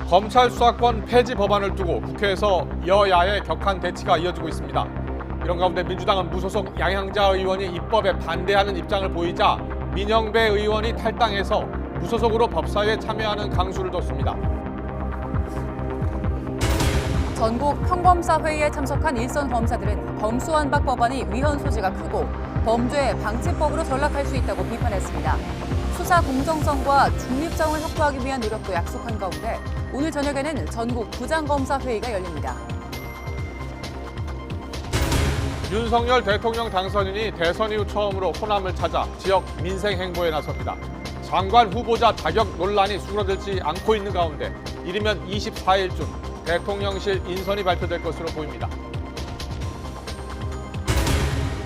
검찰 수사권 폐지 법안을 두고 국회에서 여야의 격한 대치가 이어지고 있습니다. 이런 가운데 민주당은 무소속 양향자 의원이 입법에 반대하는 입장을 보이자 민영배 의원이 탈당해서 무소속으로 법사위에 참여하는 강수를 뒀습니다. 전국 평검사 회의에 참석한 일선 검사들은 검수완박 법안이 위헌 소지가 크고 범죄 방지법으로 전락할 수 있다고 비판했습니다. 수사 공정성과 중립성을 확보하기 위한 노력도 약속한 가운데 오늘 저녁에는 전국 부장검사 회의가 열립니다. 윤석열 대통령 당선인이 대선 이후 처음으로 호남을 찾아 지역 민생 행보에 나섭니다. 장관 후보자 자격 논란이 수그러들지 않고 있는 가운데 이르면 24일쯤 대통령실 인선이 발표될 것으로 보입니다.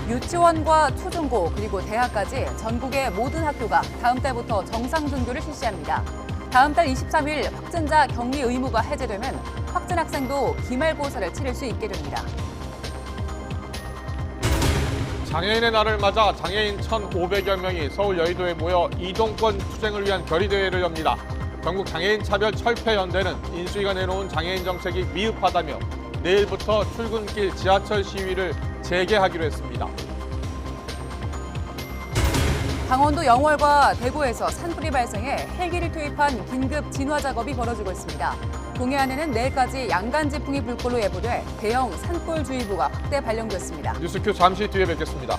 유치원과 초중고 그리고 대학까지 전국의 모든 학교가 다음 달부터 정상 등교를 실시합니다. 다음 달 23일 확진자 격리 의무가 해제되면 확진 학생도 기말고사를 치를 수 있게 됩니다. 장애인의 날을 맞아 장애인 1,500여 명이 서울 여의도에 모여 이동권 투쟁을 위한 결의대회를 엽니다. 전국 장애인 차별 철폐연대는 인수위가 내놓은 장애인 정책이 미흡하다며 내일부터 출근길 지하철 시위를 재개하기로 했습니다. 강원도 영월과 대구에서 산불이 발생해 헬기를 투입한 긴급 진화 작업이 벌어지고 있습니다. 동해안에는 내일까지 양간지풍이 불 걸로 예보돼 대형 산불주의보가 확대 발령됐습니다. 뉴스큐 잠시 뒤에 뵙겠습니다.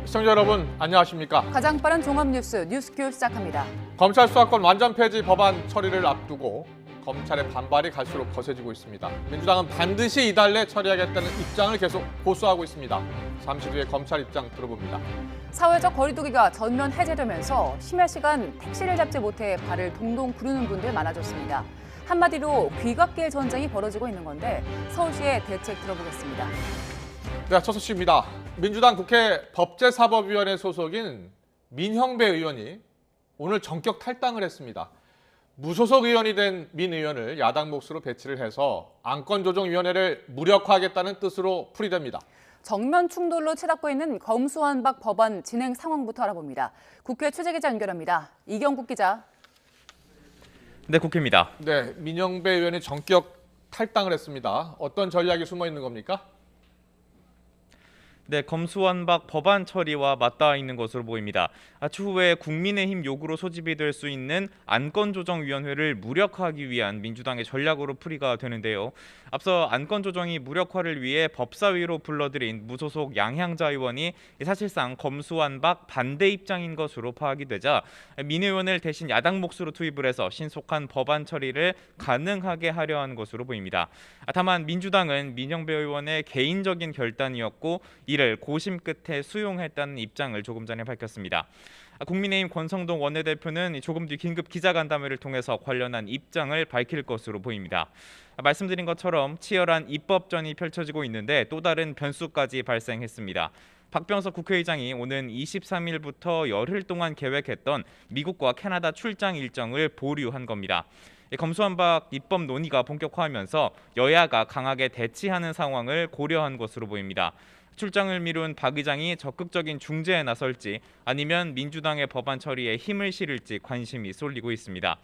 시청자 여러분 안녕하십니까? 가장 빠른 종합뉴스 뉴스큐 시작합니다. 검찰 수사권 완전 폐지 법안 처리를 앞두고 검찰의 반발이 갈수록 거세지고 있습니다. 민주당은 반드시 이달 내 처리하겠다는 입장을 계속 고수하고 있습니다. 잠시 뒤에 검찰 입장 들어봅니다. 사회적 거리두기가 전면 해제되면서 심야 시간 택시를 잡지 못해 발을 동동 구르는 분들 많아졌습니다. 한마디로 귀갓길 전쟁이 벌어지고 있는 건데 서울시의 대책 들어보겠습니다. 네, 첫 소식입니다. 민주당 국회 법제사법위원회 소속인 민형배 의원이 오늘 전격 탈당을 했습니다. 무소속 의원이 된 민 의원을 야당 몫으로 배치를 해서 안건조정위원회를 무력화하겠다는 뜻으로 풀이됩니다. 정면 충돌로 치닫고 있는 검수완박 법안 진행 상황부터 알아봅니다. 국회 취재기자 연결합니다. 이경국 기자. 네, 국회입니다. 네, 민영배 의원이 전격 탈당을 했습니다. 어떤 전략이 숨어 있는 겁니까? 네, 검수완박 법안 처리와 맞닿아 있는 것으로 보입니다. 추후에 국민의힘 요구로 소집이 될 수 있는 안건조정위원회를 무력화하기 위한 민주당의 전략으로 풀이가 되는데요. 앞서 안건조정이 무력화를 위해 법사위로 불러들인 무소속 양향자 의원이 사실상 검수완박 반대 입장인 것으로 파악이 되자 민 의원을 대신 야당 몫으로 투입을 해서 신속한 법안 처리를 가능하게 하려 한 것으로 보입니다. 다만 민주당은 민영배 의원의 개인적인 결단이었고 이를 고심 끝에 수용했다는 입장을 조금 전에 밝혔습니다. 국민의힘 권성동 원내대표는 조금 뒤 긴급 기자간담회를 통해서 관련한 입장을 밝힐 것으로 보입니다. 말씀드린 것처럼 치열한 입법전이 펼쳐지고 있는데 또 다른 변수까지 발생했습니다. 박병석 국회의장이 오는 23일부터 열흘 동안 계획했던 미국과 캐나다 출장 일정을 보류한 겁니다. 검수완박 입법 논의가 본격화하면서 여야가 강하게 대치하는 상황을 고려한 것으로 보입니다. 출장을 미룬 박 의장이 적극적인 중재에 나설지 아니면 민주당의 법안 처리에 힘을 실을지 관심이 쏠리고 있습니다.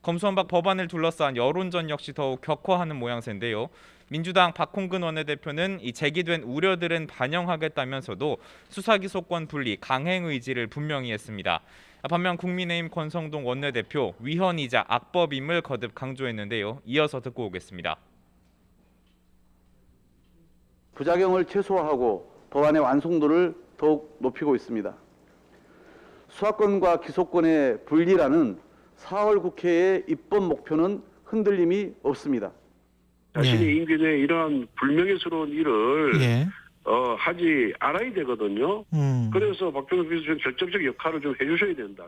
검수완박 법안을 둘러싼 여론전 역시 더욱 격화하는 모양새인데요. 민주당 박홍근 원내대표는 이 제기된 우려들은 반영하겠다면서도 수사기소권 분리 강행 의지를 분명히 했습니다. 반면 국민의힘 권성동 원내대표 위헌이자 악법임을 거듭 강조했는데요. 이어서 듣고 오겠습니다. 부작용을 최소화하고 법안의 완성도를 더욱 높이고 있습니다. 수사권과 기소권의 분리라는 4월 국회의 입법 목표는 흔들림이 없습니다. 자신의 임기 내에 이러한 불명예스러운 일을 예. 하지 않아야 되거든요. 그래서 박병석 비서실장 결정적 역할을 좀 해주셔야 된다.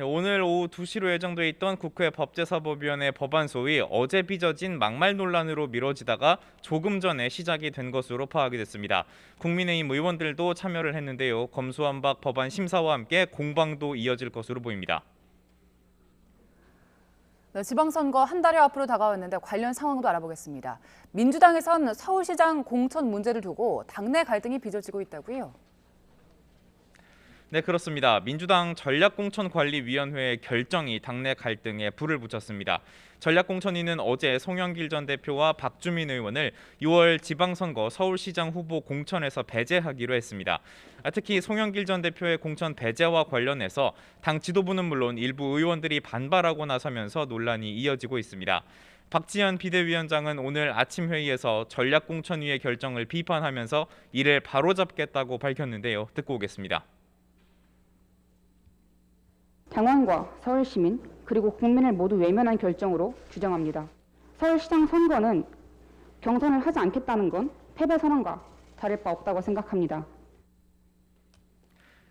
오늘 오후 2시로 예정돼 있던 국회 법제사법위원회 법안 소위 어제 빚어진 막말 논란으로 미뤄지다가 조금 전에 시작이 된 것으로 파악이 됐습니다. 국민의힘 의원들도 참여를 했는데요. 검수완박 법안 심사와 함께 공방도 이어질 것으로 보입니다. 네, 지방선거 한 달여 앞으로 다가왔는데 관련 상황도 알아보겠습니다. 민주당에선 서울시장 공천 문제를 두고 당내 갈등이 빚어지고 있다고요? 네, 그렇습니다. 민주당 전략공천관리위원회의 결정이 당내 갈등에 불을 붙였습니다. 전략공천위는 어제 송영길 전 대표와 박주민 의원을 6월 지방선거 서울시장 후보 공천에서 배제하기로 했습니다. 특히 송영길 전 대표의 공천 배제와 관련해서 당 지도부는 물론 일부 의원들이 반발하고 나서면서 논란이 이어지고 있습니다. 박지원 비대위원장은 오늘 아침 회의에서 전략공천위의 결정을 비판하면서 이를 바로잡겠다고 밝혔는데요. 듣고 오겠습니다. 당원과 서울시민 그리고 국민을 모두 외면한 결정으로 규정합니다. 서울시장 선거는 경선을 하지 않겠다는 건 패배 선언과 다를 바 없다고 생각합니다.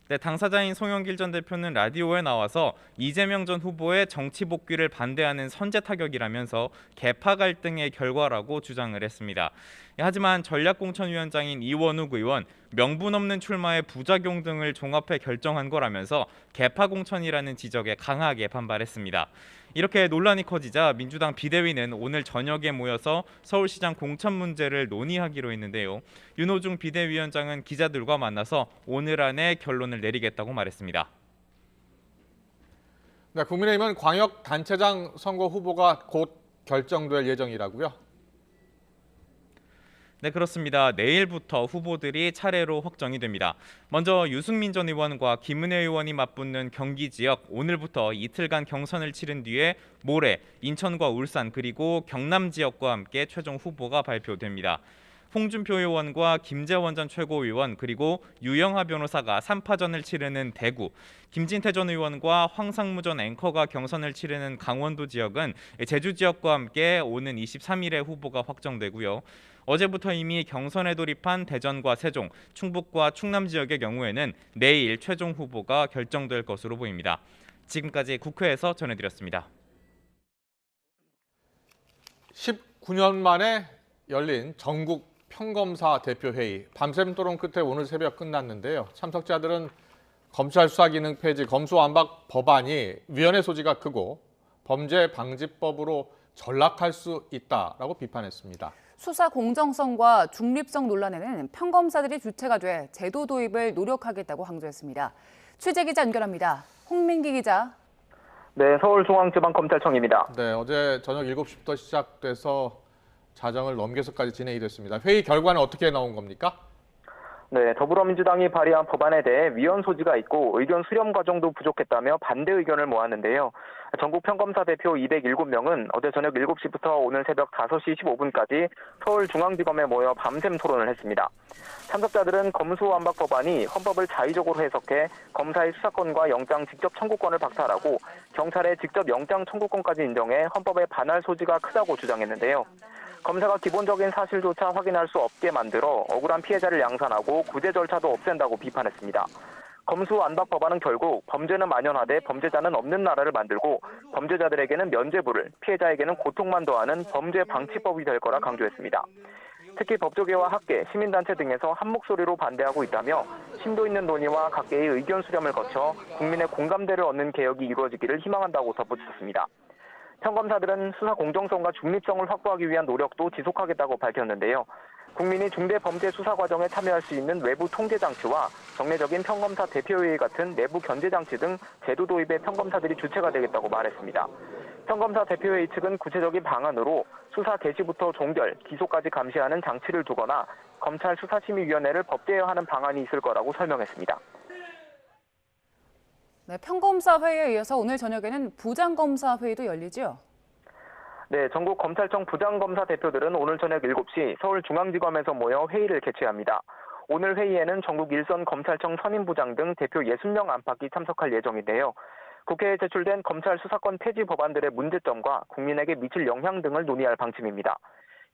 네, 당사자인 송영길 전 대표는 라디오에 나와서 이재명 전 후보의 정치 복귀를 반대하는 선제 타격이라면서 계파 갈등의 결과라고 주장을 했습니다. 하지만 전략공천위원장인 이원욱 의원, 명분 없는 출마의 부작용 등을 종합해 결정한 거라면서 계파 공천이라는 지적에 강하게 반발했습니다. 이렇게 논란이 커지자 민주당 비대위는 오늘 저녁에 모여서 서울시장 공천 문제를 논의하기로 했는데요. 윤호중 비대위원장은 기자들과 만나서 오늘 안에 결론을 내리겠다고 말했습니다. 네, 국민의힘은 광역단체장 선거 후보가 곧 결정될 예정이라고요? 네, 그렇습니다. 내일부터 후보들이 차례로 확정이 됩니다. 먼저 유승민 전 의원과 김은혜 의원이 맞붙는 경기 지역, 오늘부터 이틀간 경선을 치른 뒤에 모레 인천과 울산 그리고 경남 지역과 함께 최종 후보가 발표됩니다. 홍준표 의원과 김재원 전 최고위원 그리고 유영하 변호사가 3파전을 치르는 대구, 김진태 전 의원과 황상무 전 앵커가 경선을 치르는 강원도 지역은 제주 지역과 함께 오는 23일에 후보가 확정되고요. 어제부터 이미 경선에 돌입한 대전과 세종, 충북과 충남 지역의 경우에는 내일 최종 후보가 결정될 것으로 보입니다. 지금까지 국회에서 전해드렸습니다. 19년 만에 열린 전국 평검사 대표회의, 밤샘 토론 끝에 오늘 새벽 끝났는데요. 참석자들은 검찰 수사기능 폐지, 검수완박 법안이 위헌의 소지가 크고 범죄 방지법으로 전락할 수 있다라고 비판했습니다. 수사 공정성과 중립성 논란에는 평검사들이 주체가 돼 제도 도입을 노력하겠다고 강조했습니다. 취재기자 연결합니다. 홍민기 기자. 네, 서울중앙지방검찰청입니다. 네, 어제 저녁 7시부터 시작돼서 자정을 넘겨서까지 진행이 됐습니다. 회의 결과는 어떻게 나온 겁니까? 네, 더불어민주당이 발의한 법안에 대해 위헌 소지가 있고 의견 수렴 과정도 부족했다며 반대 의견을 모았는데요. 전국 평검사 대표 207명은 어제 저녁 7시부터 오늘 새벽 5시 15분까지 서울중앙지검에 모여 밤샘 토론을 했습니다. 참석자들은 검수완박 법안이 헌법을 자의적으로 해석해 검사의 수사권과 영장 직접 청구권을 박탈하고 경찰의 직접 영장 청구권까지 인정해 헌법에 반할 소지가 크다고 주장했는데요. 검사가 기본적인 사실조차 확인할 수 없게 만들어 억울한 피해자를 양산하고 구제 절차도 없앤다고 비판했습니다. 검수완박 법안은 결국 범죄는 만연하되 범죄자는 없는 나라를 만들고 범죄자들에게는 면죄부를, 피해자에게는 고통만 더하는 범죄 방지법이 될 거라 강조했습니다. 특히 법조계와 학계, 시민단체 등에서 한 목소리로 반대하고 있다며 심도 있는 논의와 각계의 의견 수렴을 거쳐 국민의 공감대를 얻는 개혁이 이루어지기를 희망한다고 덧붙였습니다. 평검사들은 수사 공정성과 중립성을 확보하기 위한 노력도 지속하겠다고 밝혔는데요. 국민이 중대범죄 수사 과정에 참여할 수 있는 외부 통제 장치와 정례적인 평검사 대표회의 같은 내부 견제 장치 등 제도 도입에 평검사들이 주체가 되겠다고 말했습니다. 평검사 대표회의 측은 구체적인 방안으로 수사 개시부터 종결, 기소까지 감시하는 장치를 두거나 검찰 수사심의위원회를 법제화하는 방안이 있을 거라고 설명했습니다. 네, 평검사 회의에 이어서 오늘 저녁에는 부장검사 회의도 열리죠? 네, 전국 검찰청 부장검사 대표들은 오늘 저녁 7시 서울중앙지검에서 모여 회의를 개최합니다. 오늘 회의에는 전국 일선 검찰청 선임부장 등 대표 60명 안팎이 참석할 예정인데요. 국회에 제출된 검찰 수사권 폐지 법안들의 문제점과 국민에게 미칠 영향 등을 논의할 방침입니다.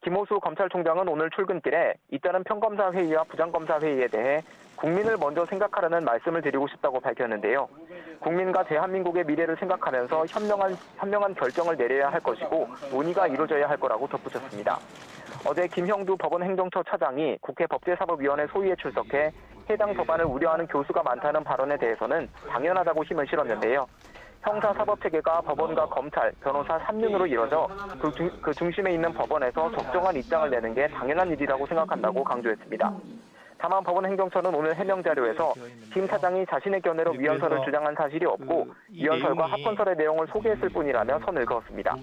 김호수 검찰총장은 오늘 출근길에 잇따른 평검사 회의와 부장검사 회의에 대해 국민을 먼저 생각하라는 말씀을 드리고 싶다고 밝혔는데요. 국민과 대한민국의 미래를 생각하면서 현명한 결정을 내려야 할 것이고 논의가 이루어져야 할 거라고 덧붙였습니다. 어제 김형두 법원행정처 차장이 국회 법제사법위원회 소위에 출석해 해당 법안을 우려하는 교수가 많다는 발언에 대해서는 당연하다고 힘을 실었는데요. 형사사법체계가 법원과 검찰, 변호사 3륜으로 이뤄져 그 중심에 있는 법원에서 적정한 입장을 내는 게 당연한 일이라고 생각한다고 강조했습니다. 다만 법원행정처는 오늘 해명 자료에서 김 차장이 자신의 견해로 위헌설을 주장한 사실이 없고 위헌설과 합헌설의 내용을 소개했을 뿐이라며 선을 그었습니다.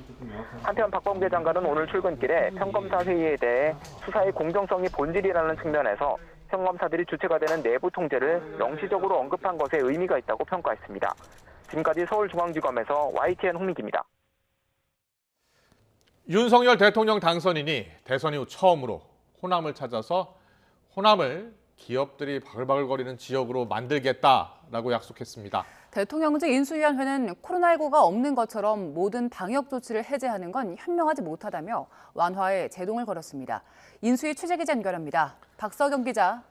한편 박범계 장관은 오늘 출근길에 평검사 회의에 대해 수사의 공정성이 본질이라는 측면에서 평검사들이 주체가 되는 내부 통제를 명시적으로 언급한 것에 의미가 있다고 평가했습니다. 지금까지 서울중앙지검에서 YTN 홍민기입니다. 윤석열 대통령 당선인이 대선 이후 처음으로 호남을 찾아서 호남을 기업들이 바글바글거리는 지역으로 만들겠다라고 약속했습니다. 대통령직 인수위원회는 코로나19가 없는 것처럼 모든 방역 조치를 해제하는 건 현명하지 못하다며 완화에 제동을 걸었습니다. 인수위 취재기자 연결합니다. 박서경 기자.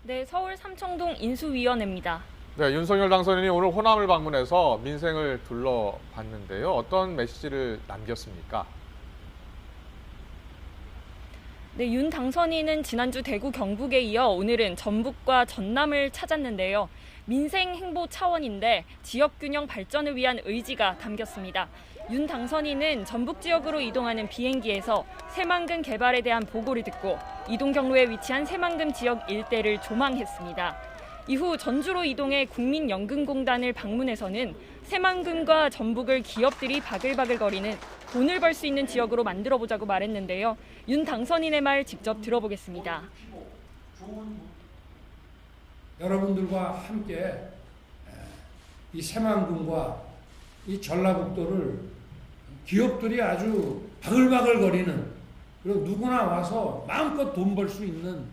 네, 서울 삼청동 인수위원회입니다. 네, 윤석열 당선인이 오늘 호남을 방문해서 민생을 둘러봤는데요. 어떤 메시지를 남겼습니까? 네, 윤 당선인은 지난주 대구 경북에 이어 오늘은 전북과 전남을 찾았는데요. 민생 행보 차원인데 지역 균형 발전을 위한 의지가 담겼습니다. 윤 당선인은 전북 지역으로 이동하는 비행기에서 새만금 개발에 대한 보고를 듣고 이동 경로에 위치한 새만금 지역 일대를 조망했습니다. 이후 전주로 이동해 국민연금공단을 방문해서는 새만금과 전북을 기업들이 바글바글거리는 돈을 벌 수 있는 지역으로 만들어보자고 말했는데요. 윤 당선인의 말 직접 들어보겠습니다. 여러분들과 함께 이 새만금과 이 전라북도를 기업들이 아주 바글바글거리는, 그리고 누구나 와서 마음껏 돈 벌 수 있는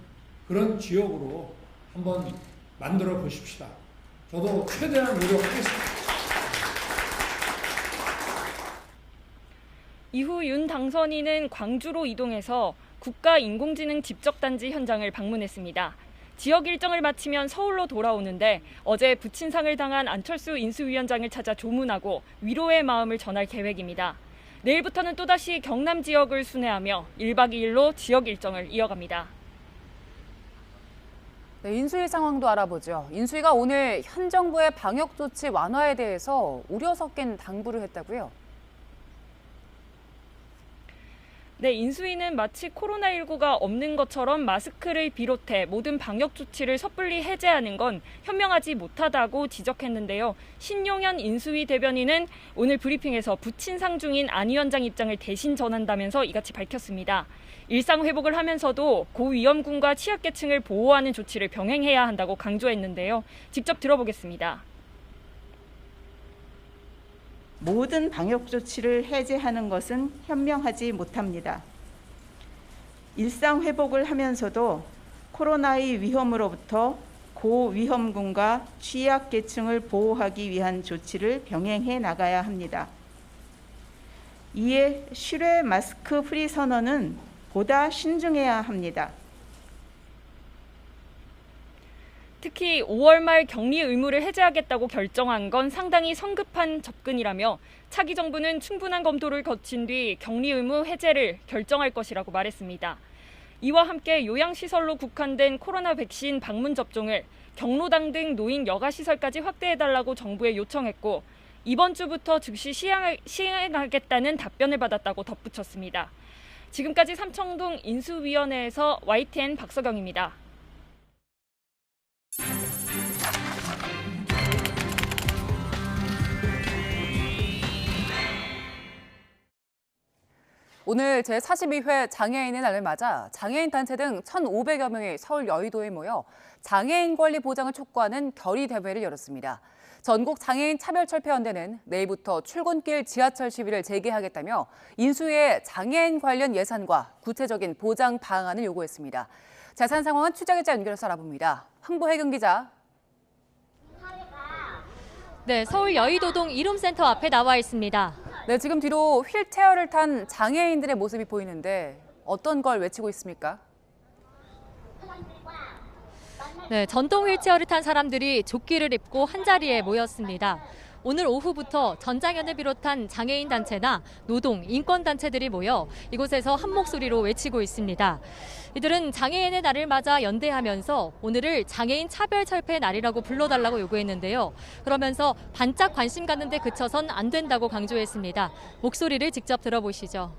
그런 지역으로 한번 만들어 보십시다. 저도 최대한 노력하겠습니다. 이후 윤 당선인은 광주로 이동해서 국가인공지능 집적단지 현장을 방문했습니다. 지역 일정을 마치면 서울로 돌아오는데 어제 부친상을 당한 안철수 인수위원장을 찾아 조문하고 위로의 마음을 전할 계획입니다. 내일부터는 또다시 경남 지역을 순회하며 1박 2일로 지역 일정을 이어갑니다. 네, 인수위 상황도 알아보죠. 인수위가 오늘 현 정부의 방역 조치 완화에 대해서 우려 섞인 당부를 했다고요? 네, 인수위는 마치 코로나19가 없는 것처럼 마스크를 비롯해 모든 방역 조치를 섣불리 해제하는 건 현명하지 못하다고 지적했는데요. 신용현 인수위 대변인은 오늘 브리핑에서 부친상 중인 안 위원장 입장을 대신 전한다면서 이같이 밝혔습니다. 일상 회복을 하면서도 고위험군과 취약계층을 보호하는 조치를 병행해야 한다고 강조했는데요. 직접 들어보겠습니다. 모든 방역 조치를 해제하는 것은 현명하지 못합니다. 일상 회복을 하면서도 코로나의 위험으로부터 고위험군과 취약계층을 보호하기 위한 조치를 병행해 나가야 합니다. 이에 실외 마스크 프리 선언은 보다 신중해야 합니다. 특히 5월 말 격리 의무를 해제하겠다고 결정한 건 상당히 성급한 접근이라며 차기 정부는 충분한 검토를 거친 뒤 격리 의무 해제를 결정할 것이라고 말했습니다. 이와 함께 요양시설로 국한된 코로나 백신 방문 접종을 경로당 등 노인 여가시설까지 확대해달라고 정부에 요청했고 이번 주부터 즉시 시행하겠다는 답변을 받았다고 덧붙였습니다. 지금까지 삼청동 인수위원회에서 YTN 박서경입니다. 오늘 제42회 장애인의 날을 맞아 장애인 단체 등 1,500여 명이 서울 여의도에 모여 장애인 권리 보장을 촉구하는 결의 대회를 열었습니다. 전국 장애인 차별철폐연대는 내일부터 출근길 지하철 시위를 재개하겠다며 인수위의 장애인 관련 예산과 구체적인 보장 방안을 요구했습니다. 자세한 상황은 취재기자 연결해서 알아봅니다. 황보혜경 기자. 네, 서울 여의도동 이룸센터 앞에 나와 있습니다. 네, 지금 뒤로 휠체어를 탄 장애인들의 모습이 보이는데 어떤 걸 외치고 있습니까? 네, 전동 휠체어를 탄 사람들이 조끼를 입고 한자리에 모였습니다. 오늘 오후부터 전장연을 비롯한 장애인 단체나 노동, 인권 단체들이 모여 이곳에서 한 목소리로 외치고 있습니다. 이들은 장애인의 날을 맞아 연대하면서 오늘을 장애인 차별철폐 날이라고 불러달라고 요구했는데요. 그러면서 반짝 관심 갖는데 그쳐선 안 된다고 강조했습니다. 목소리를 직접 들어보시죠.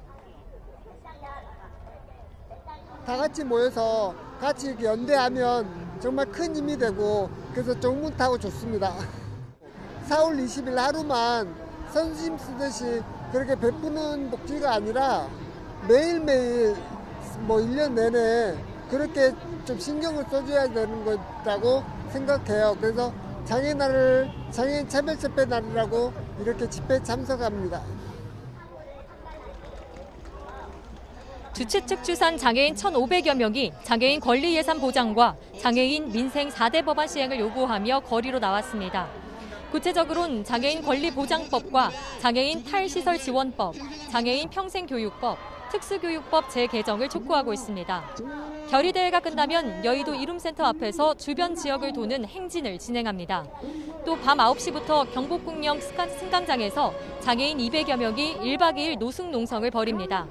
다 같이 모여서 같이 이렇게 연대하면 정말 큰 힘이 되고 그래서 정문타고 좋습니다. 4월 20일 하루만 선심 쓰듯이 그렇게 베푸는 복지가 아니라 매일매일 뭐 1년 내내 그렇게 좀 신경을 써줘야 되는 거라고 생각해요. 그래서 장애날을 장애인 차별집회 날이라고 이렇게 집회에 참석합니다. 주최 측 추산 장애인 1,500여 명이 장애인 권리 예산 보장과 장애인 민생 4대 법안 시행을 요구하며 거리로 나왔습니다. 구체적으로는 장애인 권리 보장법과 장애인 탈시설 지원법, 장애인 평생교육법, 특수교육법 재개정을 촉구하고 있습니다. 결의대회가 끝나면 여의도 이룸센터 앞에서 주변 지역을 도는 행진을 진행합니다. 또 밤 9시부터 경복궁역 승강장에서 장애인 200여 명이 1박 2일 노숙 농성을 벌입니다.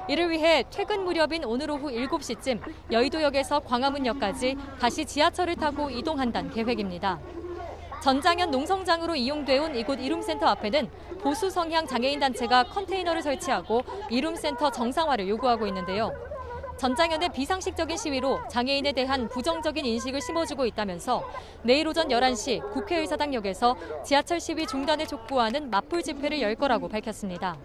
이를 위해 퇴근 무렵인 오늘 오후 7시쯤 여의도역에서 광화문역까지 다시 지하철을 타고 이동한다는 계획입니다. 전장현 농성장으로 이용돼온 이곳 이룸센터 앞에는 보수 성향 장애인 단체가 컨테이너를 설치하고 이룸센터 정상화를 요구하고 있는데요. 전장현의 비상식적인 시위로 장애인에 대한 부정적인 인식을 심어주고 있다면서 내일 오전 11시 국회의사당역에서 지하철 시위 중단을 촉구하는 맞불 집회를 열 거라고 밝혔습니다.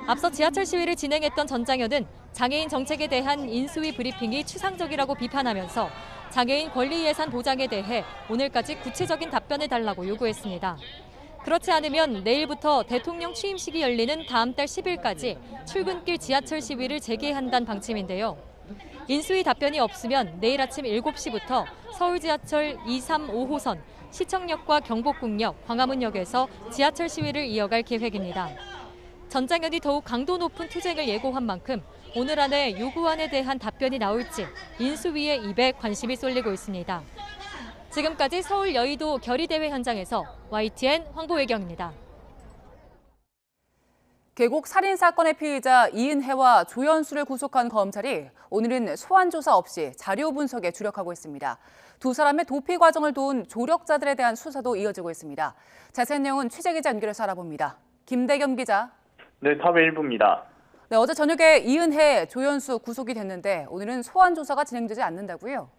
앞서 지하철 시위를 진행했던 전장현은 장애인 정책에 대한 인수위 브리핑이 추상적이라고 비판하면서 장애인 권리 예산 보장에 대해 오늘까지 구체적인 답변을 달라고 요구했습니다. 그렇지 않으면 내일부터 대통령 취임식이 열리는 다음 달 10일까지 출근길 지하철 시위를 재개한다는 방침인데요. 인수위 답변이 없으면 내일 아침 7시부터 서울 지하철 2, 3, 5호선, 시청역과 경복궁역, 광화문역에서 지하철 시위를 이어갈 계획입니다. 전장현이 더욱 강도 높은 투쟁을 예고한 만큼 오늘 안에 요구안에 대한 답변이 나올지 인수위의 입에 관심이 쏠리고 있습니다. 지금까지 서울 여의도 결의대회 현장에서 YTN 황보혜경입니다. 계곡 살인 사건의 피의자 이은혜와 조연수를 구속한 검찰이 오늘은 소환 조사 없이 자료 분석에 주력하고 있습니다. 두 사람의 도피 과정을 도운 조력자들에 대한 수사도 이어지고 있습니다. 자세한 내용은 취재 기자 연결해서 알아봅니다. 김대겸 기자. 네, 사회 1부입니다. 네, 어제 저녁에 이은혜, 조연수 구속이 됐는데 오늘은 소환 조사가 진행되지 않는다고요?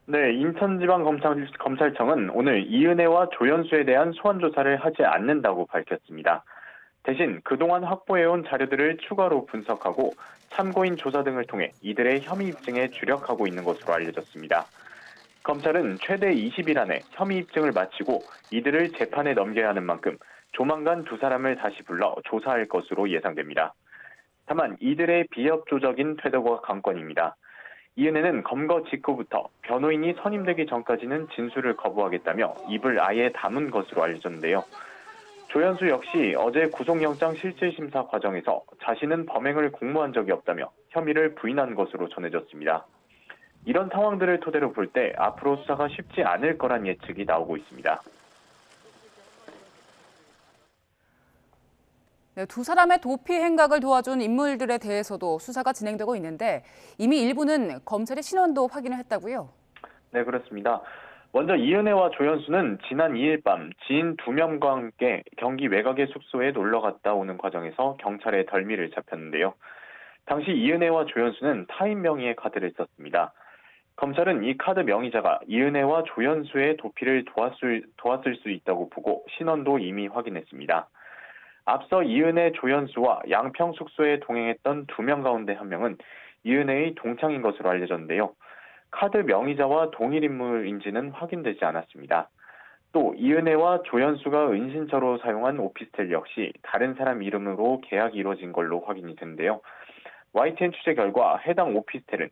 네, 인천지방검찰청은 오늘 이은혜와 조연수에 대한 소환 조사를 하지 않는다고 밝혔습니다. 대신 그동안 확보해온 자료들을 추가로 분석하고 참고인 조사 등을 통해 이들의 혐의 입증에 주력하고 있는 것으로 알려졌습니다. 검찰은 최대 20일 안에 혐의 입증을 마치고 이들을 재판에 넘겨야 하는 만큼 조만간 두 사람을 다시 불러 조사할 것으로 예상됩니다. 다만 이들의 비협조적인 태도가 관건입니다. 이은혜는 검거 직후부터 변호인이 선임되기 전까지는 진술을 거부하겠다며 입을 아예 다문 것으로 알려졌는데요. 조연수 역시 어제 구속영장 실질심사 과정에서 자신은 범행을 공모한 적이 없다며 혐의를 부인한 것으로 전해졌습니다. 이런 상황들을 토대로 볼 때 앞으로 수사가 쉽지 않을 거란 예측이 나오고 있습니다. 네, 두 사람의 도피 행각을 도와준 인물들에 대해서도 수사가 진행되고 있는데 이미 일부는 검찰의 신원도 확인을 했다고요? 네, 그렇습니다. 먼저 이은혜와 조연수는 지난 2일 밤 지인 2명과 함께 경기 외곽의 숙소에 놀러 갔다 오는 과정에서 경찰에 덜미를 잡혔는데요. 당시 이은혜와 조연수는 타인 명의의 카드를 썼습니다. 검찰은 이 카드 명의자가 이은혜와 조연수의 도피를 도왔을 수 있다고 보고 신원도 이미 확인했습니다. 앞서 이은혜, 조연수와 양평 숙소에 동행했던 2명 가운데 1명은 이은혜의 동창인 것으로 알려졌는데요. 카드 명의자와 동일 인물인지는 확인되지 않았습니다. 또 이은혜와 조연수가 은신처로 사용한 오피스텔 역시 다른 사람 이름으로 계약이 이루어진 걸로 확인이 됐는데요. YTN 취재 결과 해당 오피스텔은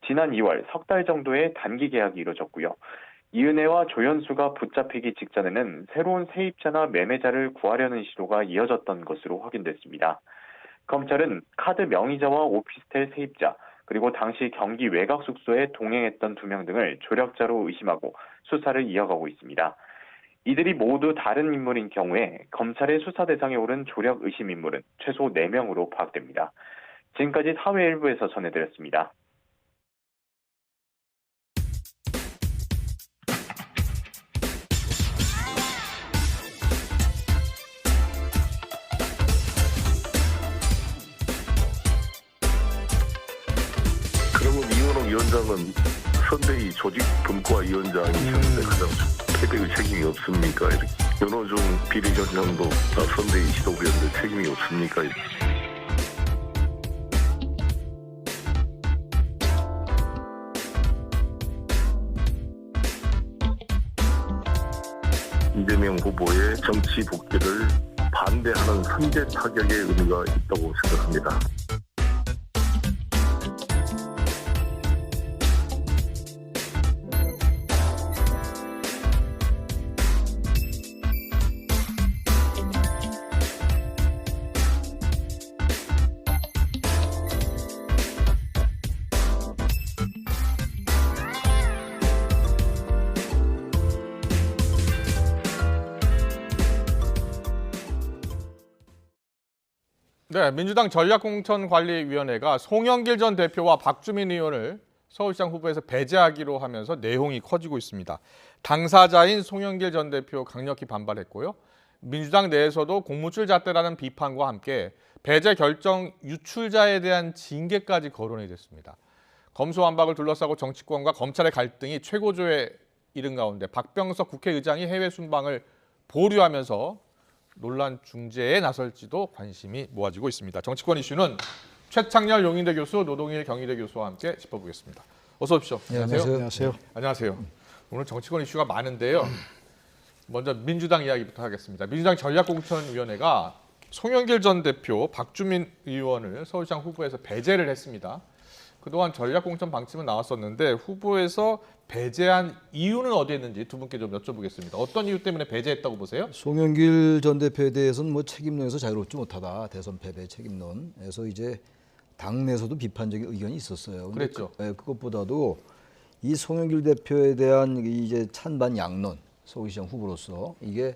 지난 2월 석 달 정도의 단기 계약이 이루어졌고요. 이은혜와 조연수가 붙잡히기 직전에는 새로운 세입자나 매매자를 구하려는 시도가 이어졌던 것으로 확인됐습니다. 검찰은 카드 명의자와 오피스텔 세입자, 그리고 당시 경기 외곽 숙소에 동행했던 2명 등을 조력자로 의심하고 수사를 이어가고 있습니다. 이들이 모두 다른 인물인 경우에 검찰의 수사 대상에 오른 조력 의심 인물은 최소 4명으로 파악됩니다. 지금까지 사회 일부에서 전해드렸습니다. 그러면 선대위 조직 분과위원장이셨는데 가장 패배의 책임이 없습니까? 윤호중 비대위원장도 선대위 지도부였는데 책임이 없습니까? 이재명 후보의 정치 복귀를 반대하는 선제 타격의 의미가 있다고 생각합니다. 네, 민주당 전략공천관리위원회가 송영길 전 대표와 박주민 의원을 서울시장 후보에서 배제하기로 하면서 내용이 커지고 있습니다. 당사자인 송영길 전 대표 강력히 반발했고요. 민주당 내에서도 공무출 잣대라는 비판과 함께 배제 결정 유출자에 대한 징계까지 거론이 됐습니다. 검수완박을 둘러싸고 정치권과 검찰의 갈등이 최고조에 이른 가운데 박병석 국회의장이 해외 순방을 보류하면서 논란 중재에 나설지도 관심이 모아지고 있습니다. 정치권 이슈는 최창렬 용인대 교수, 노동일 경희대 교수와 함께 짚어보겠습니다. 어서 오십시오. 네, 안녕하세요. 안녕하세요. 오늘 정치권 이슈가 많은데요. 먼저 민주당 이야기부터 하겠습니다. 민주당 전략공천위원회가 송영길 전 대표, 박주민 의원을 서울시장 후보에서 배제를 했습니다. 그동안 전략공천 방침은 나왔었는데 후보에서 배제한 이유는 어디에 있는지 두 분께 좀 여쭤보겠습니다. 어떤 이유 때문에 배제했다고 보세요? 송영길 전 대표에 대해서는 뭐 책임론에서 자유롭지 못하다. 대선 패배 책임론에서 이제 당내에서도 비판적인 의견이 있었어요. 그랬죠. 그것보다도 이 송영길 대표에 대한 이제 찬반 양론, 서울시장 후보로서 이게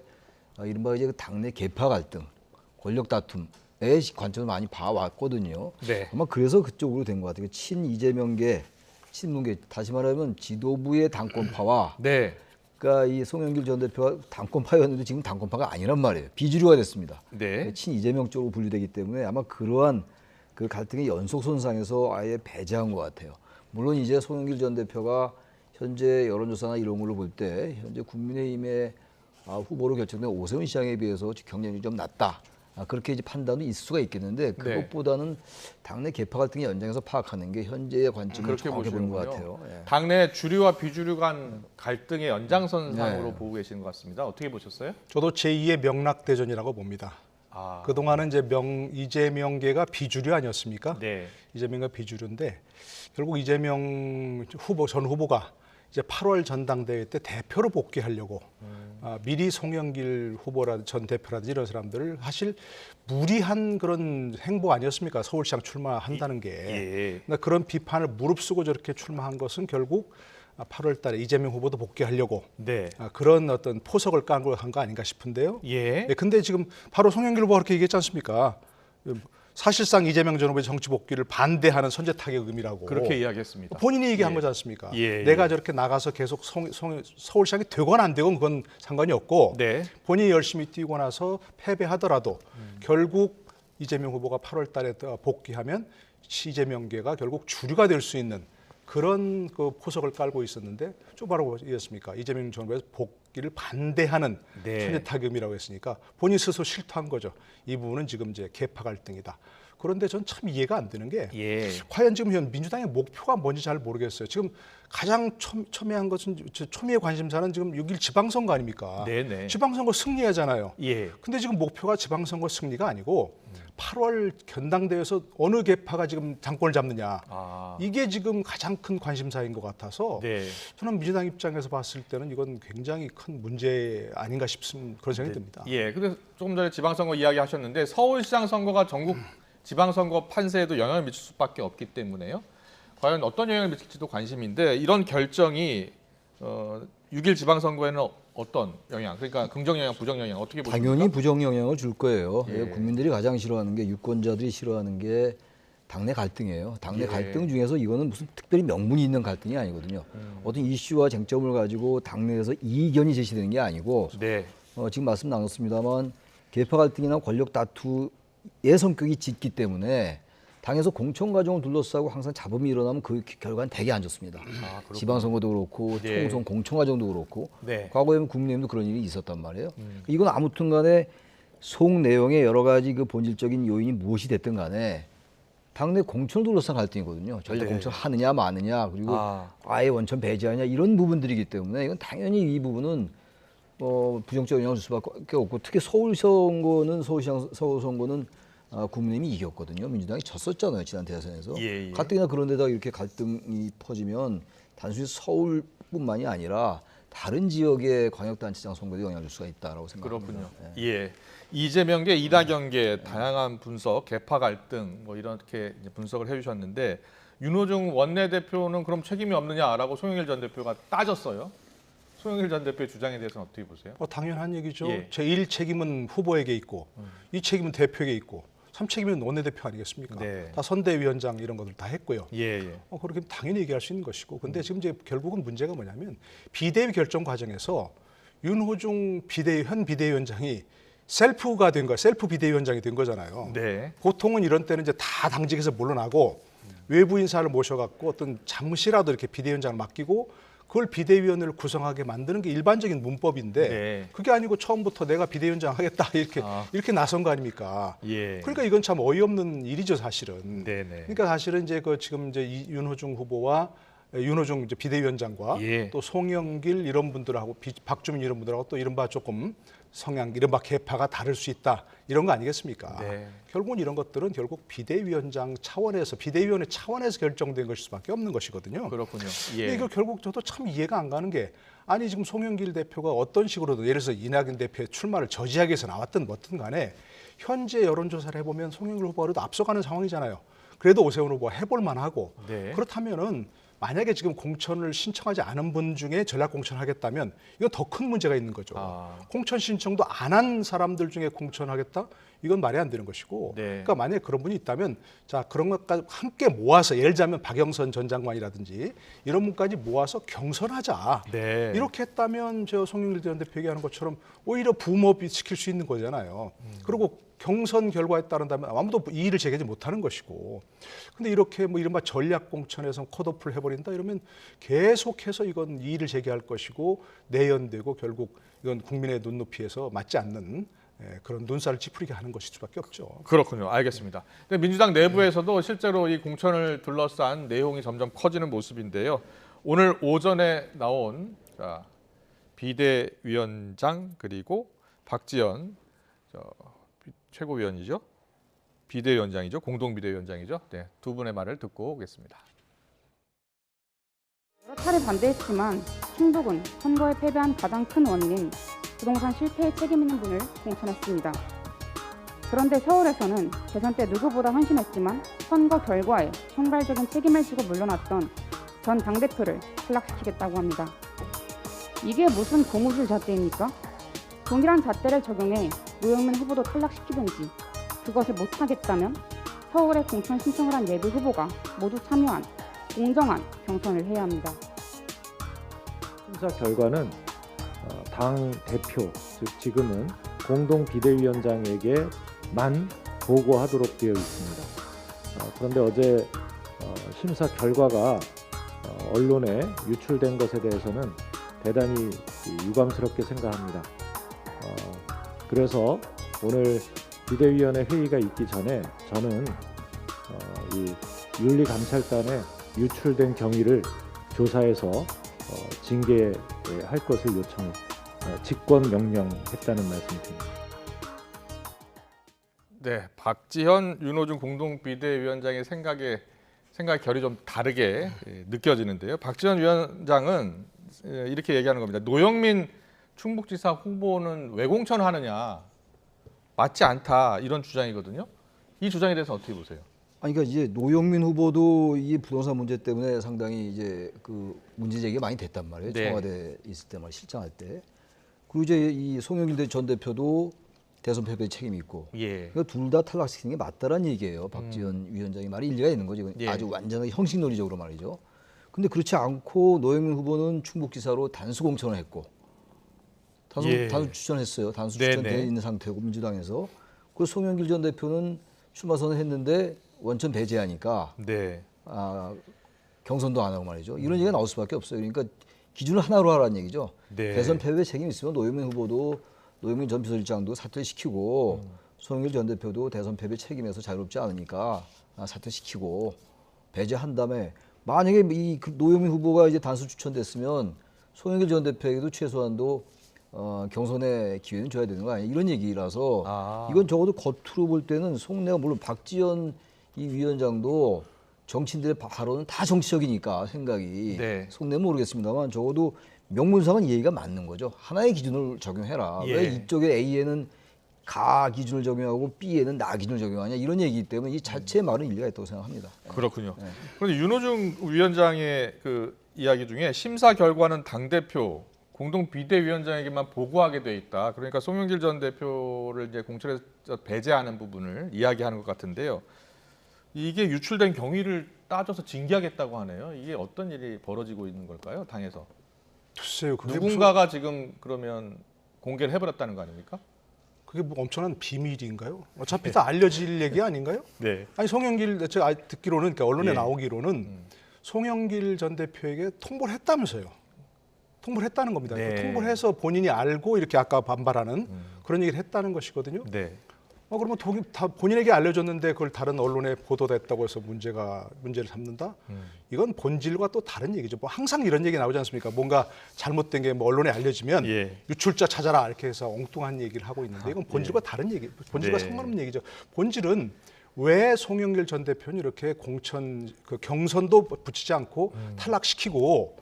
이른바 이제 당내 계파 갈등, 권력 다툼. 의 관점을 많이 봐왔거든요. 네. 아마 그래서 그쪽으로 된 것 같아요. 친 이재명계, 친문계, 다시 말하면 지도부의 당권파와 네. 그러니까 이 송영길 전 대표가 당권파였는데 지금 당권파가 아니란 말이에요. 비주류가 됐습니다. 네. 친 이재명 쪽으로 분류되기 때문에 아마 그러한 그 갈등의 연속선상에서 아예 배제한 것 같아요. 물론 이제 송영길 전 대표가 현재 여론조사나 이런 걸로 볼 때 현재 국민의힘의 후보로 결정된 오세훈 시장에 비해서 경쟁력이 좀 낮다. 그렇게 이제 판단은 있을 수가 있겠는데 그것보다는 당내 계파 갈등의 연장에서 파악하는 게 현재의 관점을 정확히 보는 것 같아요. 예. 당내 주류와 비주류 간 갈등의 연장선상으로 네. 보고 계시는 것 같습니다. 어떻게 보셨어요? 저도 제2의 명락대전이라고 봅니다. 그동안은 이제 이재명계가 비주류 아니었습니까? 네. 이재명과 비주류인데 결국 이재명 후보 전 후보가 이제 8월 전당대회 때 대표로 복귀하려고 미리 송영길 전 대표라든지 이런 사람들을 사실 무리한 그런 행보 아니었습니까? 서울시장 출마한다는 게. 예. 그런 비판을 무릅쓰고 저렇게 출마한 것은 결국 8월 달에 이재명 후보도 복귀하려고 네. 그런 어떤 포석을 깐 거 아닌가 싶은데요. 예. 근데 지금 바로 송영길 후보가 그렇게 얘기했지 않습니까? 사실상 이재명 전 후보의 정치 복귀를 반대하는 선제 타격 의미라고 그렇게 이야기했습니다. 본인이 얘기한 예. 거지 않습니까? 예. 내가 저렇게 나가서 계속 서울시장이 되건 안 되건 그건 상관이 없고 네. 본인이 열심히 뛰고 나서 패배하더라도 결국 이재명 후보가 8월 달에 복귀하면 이재명계가 결국 주류가 될 수 있는 그런 그 포석을 깔고 있었는데 좀 바로 이었습니까? 이재명 전 후보의 복귀를 반대하는 네. 선제 타격이라고 했으니까 본인 스스로 실토한 거죠. 이 부분은 지금 이제 계파 갈등이다. 그런데 전 참 이해가 안 되는 게 과연 지금 현 민주당의 목표가 뭔지 잘 모르겠어요. 지금 가장 첨예한 것은 초미의 관심사는 지금 6.1 지방선거 아닙니까? 네네. 지방선거 승리하잖아요. 예. 근데 지금 목표가 지방선거 승리가 아니고 8월 견당대회에서 어느 계파가 지금 당권을 잡느냐. 이게 지금 가장 큰 관심사인 것 같아서 네. 저는 민주당 입장에서 봤을 때는 이건 굉장히 큰 문제 아닌가 싶은 그런 생각이 듭니다. 예. 근데 조금 전에 지방선거 이야기하셨는데 서울시장 선거가 전국 지방선거 판세에도 영향을 미칠 수밖에 없기 때문에요. 과연 어떤 영향을 미칠지도 관심인데 이런 결정이 6.1 지방선거에는 어떤 영향, 그러니까 긍정 영향, 부정 영향 어떻게 보십니까? 당연히 부정 영향을 줄 거예요. 예. 국민들이 가장 싫어하는 게 유권자들이 싫어하는 게 당내 갈등이에요. 당내 예. 갈등 중에서 이거는 무슨 특별히 명분이 있는 갈등이 아니거든요. 어떤 이슈와 쟁점을 가지고 당내에서 이견이 제시되는 게 아니고 네. 지금 말씀 나눴습니다만 계파 갈등이나 권력 다투의 성격이 짙기 때문에 당에서 공천 과정을 둘러싸고 항상 잡음이 일어나면 그 결과는 되게 안 좋습니다. 지방선거도 그렇고 네. 총선 공천 과정도 그렇고 네. 과거에는 국민의힘도 그런 일이 있었단 말이에요. 이건 아무튼 간에 속 내용의 여러 가지 그 본질적인 요인이 무엇이 됐든 간에 당내 공천을 둘러싼 갈등이거든요. 전략 네. 공천 하느냐 마느냐 그리고 아예 원천 배제하냐 이런 부분들이기 때문에 이건 당연히 이 부분은 부정적 영향을 줄 수밖에 없고 특히 서울 선거는 국민의힘이 이겼거든요. 민주당이 졌었잖아요. 지난 대선에서. 예, 예. 가뜩이나 그런 데다가 이렇게 갈등이 퍼지면 단순히 서울뿐만이 아니라 다른 지역의 광역단체장 선거에도 영향을 줄 수가 있다고 생각합니다. 그렇군요. 예. 이재명계, 이낙연계 다양한 분석, 개파 갈등 뭐 이렇게 이제 분석을 해주셨는데 윤호중 원내대표는 그럼 책임이 없느냐라고 송영길 전 대표가 따졌어요. 송영길 전 대표의 주장에 대해서는 어떻게 보세요? 당연한 얘기죠. 예. 제1 책임은 후보에게 있고 2 책임은 대표에게 있고 3 책임은 원내대표 아니겠습니까? 네. 다 선대위원장 이런 것들 다 했고요. 예. 그렇게 당연히 얘기할 수 있는 것이고 근데 지금 이제 결국은 문제가 뭐냐면 비대위 결정 과정에서 윤호중 현 비대위원장이 셀프가 된 거야. 셀프 비대위원장이 된 거잖아요. 네. 보통은 이런 때는 이제 다 당직에서 물러나고 외부 인사를 모셔갖고 어떤 잠시라도 이렇게 비대위원장을 맡기고 그걸 비대위원회를 구성하게 만드는 게 일반적인 문법인데 네. 그게 아니고 처음부터 내가 비대위원장 하겠다 이렇게 나선 거 아닙니까? 예. 그러니까 이건 참 어이없는 일이죠, 사실은. 네네. 그러니까 사실은 이제 지금 이제 윤호중 후보와 윤호중 이제 비대위원장과 예. 또 송영길 이런 분들하고 박주민 이런 분들하고 또 이른바 조금 성향 이른바 계파가 다를 수 있다 이런 거 아니겠습니까? 네. 결국은 이런 것들은 결국 비대위원장 차원에서 비대위원회 차원에서 결정된 것일 수밖에 없는 것이거든요. 그렇군요. 근데 이거 결국 저도 참 이해가 안 가는 게 아니 지금 송영길 대표가 어떤 식으로든 예를 들어서 이낙연 대표의 출마를 저지하기 위해서 나왔든 뭐든 간에 현재 여론조사를 해보면 송영길 후보가 그래도 앞서가는 상황이잖아요. 그래도 오세훈 후보가 해볼 만하고 네. 그렇다면은 만약에 지금 공천을 신청하지 않은 분 중에 전략 공천을 하겠다면 이건 더 큰 문제가 있는 거죠. 공천 신청도 안 한 사람들 중에 공천하겠다? 이건 말이 안 되는 것이고 네. 그러니까 만약에 그런 분이 있다면 자 그런 것까지 함께 모아서 예를 들자면 박영선 전 장관이라든지 이런 분까지 모아서 경선하자. 네. 이렇게 했다면 저 송영길 전 대표 얘기하는 것처럼 오히려 붐업이 시킬 수 있는 거잖아요. 그리고 경선 결과에 따른다면 아무도 이의를 제기하지 못하는 것이고 근데 이렇게 뭐 이른바 전략 공천에서 컷오프를 해버린다 이러면 계속해서 이건 이의를 제기할 것이고 내연되고 결국 이건 국민의 눈높이에서 맞지 않는 그런 눈살을 찌푸리게 하는 것일 수밖에 없죠. 그렇군요. 알겠습니다. 근데 민주당 내부에서도 실제로 이 공천을 둘러싼 내용이 점점 커지는 모습인데요. 오늘 오전에 나온 비대위원장 그리고 박지원 최고위원이죠. 비대위원장이죠. 공동비대위원장이죠. 네, 두 분의 말을 듣고 오겠습니다. 여러 차례 반대했지만 충북은 선거에 패배한 가장 큰 원인인 부동산 실패에 책임 있는 분을 공천했습니다. 그런데 서울에서는 대선 때 누구보다 헌신했지만 선거 결과에 총괄적인 책임을 지고 물러났던 전 당대표를 탈락시키겠다고 합니다. 이게 무슨 고무줄 잣대입니까? 동일한 잣대를 적용해 노영민 후보도 탈락시키든지 그것을 못하겠다면 서울에 공천 신청을 한 예비 후보가 모두 참여한 공정한 경선을 해야 합니다. 심사 결과는 당 대표, 즉 지금은 공동 비대위원장에게만 보고하도록 되어 있습니다. 그런데 어제 심사 결과가 언론에 유출된 것에 대해서는 대단히 유감스럽게 생각합니다. 그래서 오늘 비대위원회 회의가 있기 전에 저는 이 윤리감찰단에 유출된 경위를 조사해서 징계할 것을 직권 명령했다는 말씀입니다. 네, 박지현, 윤호중 공동비대위원장의 생각의 결이 좀 다르게 느껴지는데요. 박지현 위원장은 이렇게 얘기하는 겁니다. 노영민 충북지사 후보는 왜 공천하느냐, 맞지 않다 이런 주장이거든요. 이 주장에 대해서 어떻게 보세요? 아니 그러니까 이제 노영민 후보도 이 부동산 문제 때문에 상당히 이제 그 문제 제기가 많이 됐단 말이에요. 네. 청와대 있을 때 실장할 때. 그리고 이제 이 송영길 전 대표도 대선 패배에 책임이 있고. 예. 그러니까 둘 다 탈락시키는 게 맞다라는 얘기예요. 박지원 위원장이 말이 일리가 있는 거죠. 예. 아주 완전하게 형식론리적으로 말이죠. 근데 그렇지 않고 노영민 후보는 충북지사로 단수 공천을 했고 단수 추천했어요. 단수 추천되어 있는 상태고 민주당에서. 그 송영길 전 대표는 출마 선언했는데 원천 배제하니까 네. 경선도 안 하고 말이죠. 이런 얘기가 나올 수밖에 없어요. 그러니까 기준을 하나로 하라는 얘기죠. 네. 대선 패배 책임 있으면 노영민 후보도 노영민 전 비서실장도 사퇴시키고 송영길 전 대표도 대선 패배 책임에서 자유롭지 않으니까 사퇴시키고 배제한 다음에 만약에 이 노영민 후보가 이제 단수 추천됐으면 송영길 전 대표에게도 최소한도 경선의 기회는 줘야 되는 거 아니야? 이런 얘기라서 이건 적어도 겉으로 볼 때는 속내가 물론 박지원 이 위원장도 정치인들의 발언은 다 정치적이니까 생각이 네. 속내는 모르겠습니다만 적어도 명분상은 얘기가 맞는 거죠. 하나의 기준을 적용해라. 예. 왜 이쪽에 A에는 가 기준을 적용하고 B에는 나 기준을 적용하냐 이런 얘기이기 때문에 이 자체의 말은 일리가 있다고 생각합니다. 그렇군요. 네. 그런데 윤호중 위원장의 그 이야기 중에 심사 결과는 당대표 공동 비대위원장에게만 보고하게 돼 있다. 그러니까 송영길 전 대표를 이제 공천에서 배제하는 부분을 이야기하는 것 같은데요. 이게 유출된 경위를 따져서 징계하겠다고 하네요. 이게 어떤 일이 벌어지고 있는 걸까요? 당에서. 글쎄요. 그게 누군가가 지금 그러면 공개를 해버렸다는 거 아닙니까? 그게 뭐 엄청난 비밀인가요? 어차피 다 알려질 얘기 아닌가요? 네. 아니 송영길 제가 듣기로는 그러니까 언론에 예. 나오기로는 송영길 전 대표에게 통보를 했다면서요. 통보를 했다는 겁니다. 네. 통보를 해서 본인이 알고 이렇게 아까 반발하는 그런 얘기를 했다는 것이거든요. 네. 그러면 다 본인에게 알려줬는데 그걸 다른 언론에 보도됐다고 해서 문제를 삼는다? 이건 본질과 또 다른 얘기죠. 뭐 항상 이런 얘기 나오지 않습니까? 뭔가 잘못된 게 뭐 언론에 알려지면 예. 유출자 찾아라 이렇게 해서 엉뚱한 얘기를 하고 있는데 이건 본질과 다른 얘기, 본질과 네. 상관없는 얘기죠. 본질은 왜 송영길 전 대표는 이렇게 공천 경선도 붙이지 않고 탈락시키고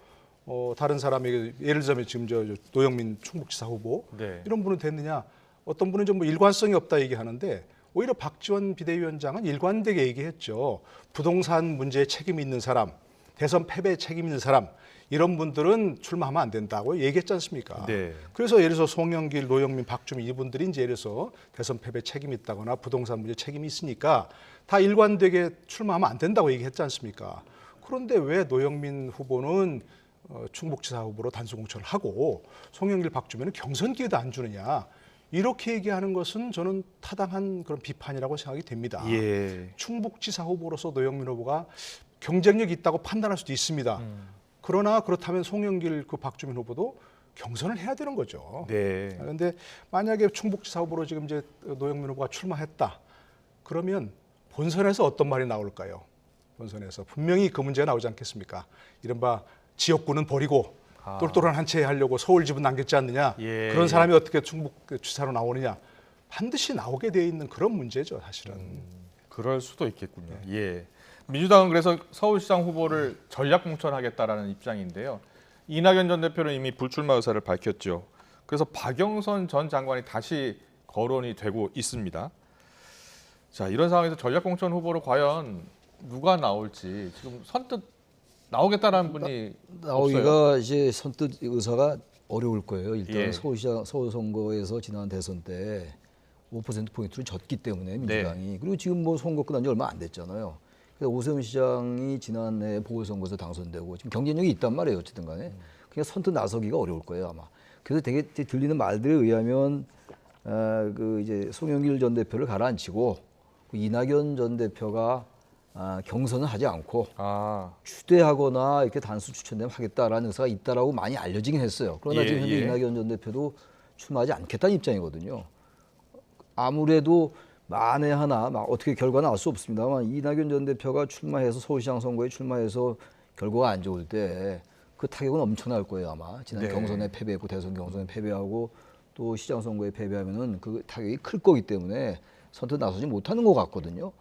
다른 사람에게 예를 들자면 지금 저 노영민 충북지사 후보 네. 이런 분은 됐느냐? 어떤 분은 좀 뭐 일관성이 없다 얘기하는데 오히려 박지원 비대위원장은 일관되게 얘기했죠. 부동산 문제에 책임이 있는 사람, 대선 패배에 책임 있는 사람 이런 분들은 출마하면 안 된다고 얘기했지 않습니까? 네. 그래서 예를 들어서 송영길, 노영민, 박주민 이분들이 이제 예를 들어서 대선 패배 책임이 있다거나 부동산 문제 책임이 있으니까 다 일관되게 출마하면 안 된다고 얘기했지 않습니까? 그런데 왜 노영민 후보는 충북지사 후보로 단수 공천을 하고 송영길, 박주민은 경선 기회도 안 주느냐? 이렇게 얘기하는 것은 저는 타당한 그런 비판이라고 생각이 됩니다. 예. 충북지사 후보로서 노영민 후보가 경쟁력이 있다고 판단할 수도 있습니다. 그러나 그렇다면 송영길 박주민 후보도 경선을 해야 되는 거죠. 네. 그런데 만약에 충북지사 후보로 지금 이제 노영민 후보가 출마했다. 그러면 본선에서 어떤 말이 나올까요? 본선에서 분명히 그 문제가 나오지 않겠습니까? 이른바 지역구는 버리고 똘똘한 한 채 하려고 서울 집은 남겼지 않느냐. 예. 그런 사람이 어떻게 충북 지사로 나오느냐. 반드시 나오게 돼 있는 그런 문제죠, 사실은. 그럴 수도 있겠군요. 예. 민주당은 그래서 서울시장 후보를 전략 공천하겠다라는 입장인데요. 이낙연 전 대표는 이미 불출마 의사를 밝혔죠. 그래서 박영선 전 장관이 다시 거론이 되고 있습니다. 자, 이런 상황에서 전략 공천 후보로 과연 누가 나올지 지금 선뜻 나오겠다라는 분이 나오기가 이제 선뜻 의사가 어려울 거예요. 일단 예. 서울 선거에서 지난 대선 때 5%포인트를 졌기 때문에 민주당이. 네. 그리고 지금 뭐 선거 끝난 지 얼마 안 됐잖아요. 그래서 오세훈 시장이 지난해 보궐선거에서 당선되고 지금 경쟁력이 있단 말이에요. 어쨌든 간에. 그냥 선뜻 나서기가 어려울 거예요 아마. 그래서 되게 들리는 말들에 의하면 이제 송영길 전 대표를 가라앉히고 이낙연 전 대표가 경선을 하지 않고 추대하거나 이렇게 단수 추천되면 하겠다라는 의사가 있다라고 많이 알려지긴 했어요. 그러나 지금 현재 이낙연 전 대표도 출마하지 않겠다는 입장이거든요. 아무래도 만에 하나 어떻게 결과는 알 수 없습니다만 이낙연 전 대표가 출마해서 서울시장 선거에 출마해서 결과가 안 좋을 때 그 타격은 엄청날 거예요 아마. 지난 경선에 패배했고 대선 경선에 패배하고 또 시장 선거에 패배하면은 그 타격이 클 거기 때문에 선뜻 나서지 못하는 것 같거든요.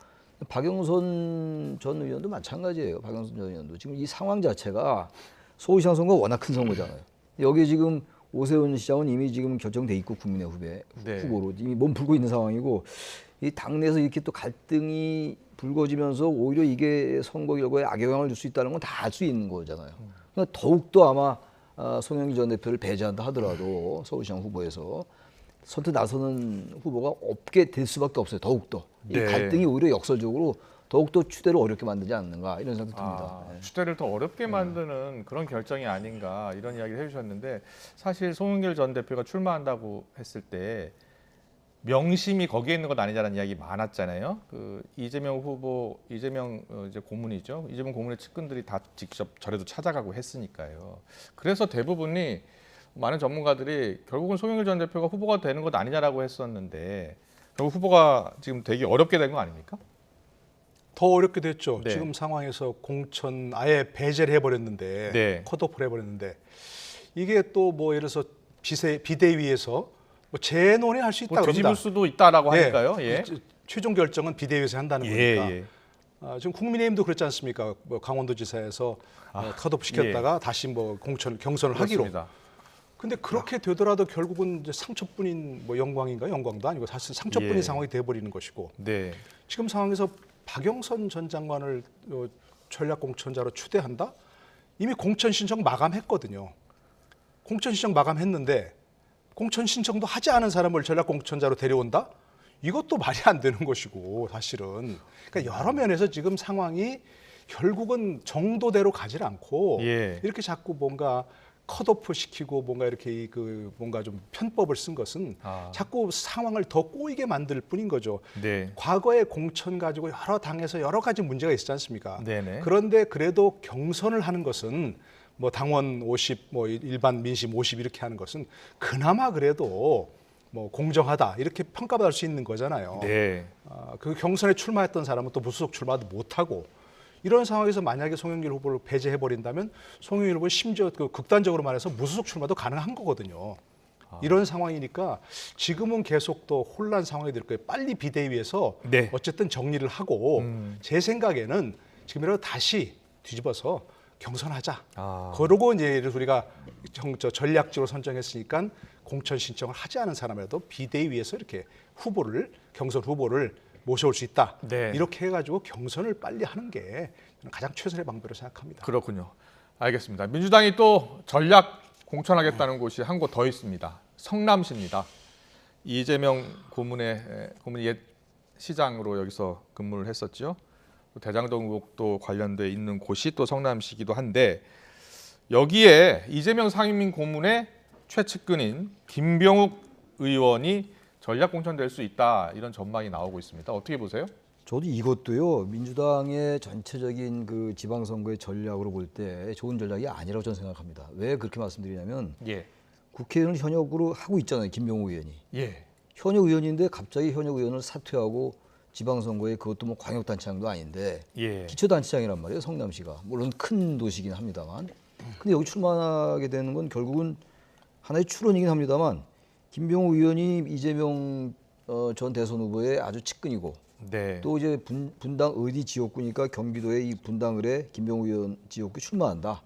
박영선 전 의원도 마찬가지예요. 박영선 전 의원도 지금 이 상황 자체가 서울시장 선거 워낙 큰 선거잖아요. 여기 지금 오세훈 시장은 이미 지금 결정돼 있고 국민의 후보로 이미 몸 풀고 있는 상황이고 이 당내에서 이렇게 또 갈등이 불거지면서 오히려 이게 선거 결과에 악영향을 줄 수 있다는 건 다 알 수 있는 거잖아요. 그러니까 더욱더 아마 송영길 전 대표를 배제한다 하더라도 서울시장 후보에서 선뜻 나서는 후보가 없게 될 수밖에 없어요. 더욱더. 이 갈등이 오히려 역설적으로 더욱더 추대를 어렵게 만들지 않는가 이런 생각이 듭니다. 추대를 더 어렵게 만드는 그런 결정이 아닌가 이런 이야기를 해주셨는데 사실 송영길 전 대표가 출마한다고 했을 때 명심이 거기에 있는 것 아니냐는 이야기 많았잖아요. 그 이재명 후보, 이재명 이제 고문이죠. 이재명 고문의 측근들이 다 직접 절에도 찾아가고 했으니까요. 그래서 대부분이 많은 전문가들이 결국은 송영길 전 대표가 후보가 되는 것 아니냐라고 했었는데 결국 후보가 지금 되게 어렵게 된 거 아닙니까? 더 어렵게 됐죠. 네. 지금 상황에서 공천 아예 배제를 해버렸는데 네. 컷오프를 해버렸는데 이게 또 뭐 예를 들어서 비대위에서 뭐 재논의할 수 있다 뭐 그럽니다. 뒤집을 수도 있다라고 예. 하니까요. 예. 최종 결정은 비대위에서 한다는 예, 거니까. 예. 지금 국민의힘도 그렇지 않습니까? 뭐 강원도지사에서 컷오프 시켰다가 예. 다시 뭐 경선을 그렇습니다. 하기로. 근데 그렇게 되더라도 결국은 이제 상처뿐인 뭐 영광도 아니고 사실 상처뿐인 예. 상황이 돼버리는 것이고. 네. 지금 상황에서 박영선 전 장관을 전략공천자로 추대한다? 이미 공천 신청 마감했거든요. 공천 신청 마감했는데 공천 신청도 하지 않은 사람을 전략공천자로 데려온다? 이것도 말이 안 되는 것이고 사실은. 그러니까 여러 면에서 지금 상황이 결국은 정도대로 가지 않고 예. 이렇게 자꾸 뭔가 컷오프 시키고 뭔가 이렇게 뭔가 좀 편법을 쓴 것은 자꾸 상황을 더 꼬이게 만들 뿐인 거죠. 네. 과거에 공천 가지고 여러 당에서 여러 가지 문제가 있었지 않습니까? 네네. 그런데 그래도 경선을 하는 것은 뭐 당원 50, 뭐 일반 민심 50 이렇게 하는 것은 그나마 그래도 뭐 공정하다 이렇게 평가받을 수 있는 거잖아요. 네. 그 경선에 출마했던 사람은 또 무소속 출마도 못하고 이런 상황에서 만약에 송영길 후보를 배제해버린다면 송영길 후보는 심지어 그 극단적으로 말해서 무소속 출마도 가능한 거거든요. 이런 상황이니까 지금은 계속 또 혼란 상황이 될 거예요. 빨리 비대위에서 네. 어쨌든 정리를 하고 제 생각에는 지금이라도 다시 뒤집어서 경선하자. 그러고 이제 우리가 전략적으로 선정했으니까 공천 신청을 하지 않은 사람이라도 비대위에서 이렇게 경선 후보를 모셔올 수 있다. 네. 이렇게 해가지고 경선을 빨리 하는 게 저는 가장 최선의 방법이라고 생각합니다. 그렇군요. 알겠습니다. 민주당이 또 전략 공천하겠다는 곳이 한 곳 더 있습니다. 성남시입니다. 이재명 고문이 옛 시장으로 여기서 근무를 했었죠. 대장동 의혹도 관련돼 있는 곳이 또 성남시기도 한데 여기에 이재명 상임위 고문의 최측근인 김병욱 의원이 전략 공천될 수 있다 이런 전망이 나오고 있습니다. 어떻게 보세요? 저도 이것도요 민주당의 전체적인 그 지방선거의 전략으로 볼 때 좋은 전략이 아니라고 저는 생각합니다. 왜 그렇게 말씀드리냐면 예. 국회의원을 현역으로 하고 있잖아요. 김병욱 의원이. 예. 현역 의원인데 갑자기 현역 의원을 사퇴하고 지방선거에 그것도 뭐 광역단체장도 아닌데 예. 기초단체장이란 말이에요. 성남시가. 물론 큰 도시긴 합니다만. 근데 여기 출마하게 되는 건 결국은 하나의 출원이긴 합니다만 김병욱 의원이 이재명 전 대선 후보의 아주 측근이고 네. 또 이제 분당 어디 지역구니까 경기도의 이 분당을에 김병욱 의원 지역구 출마한다.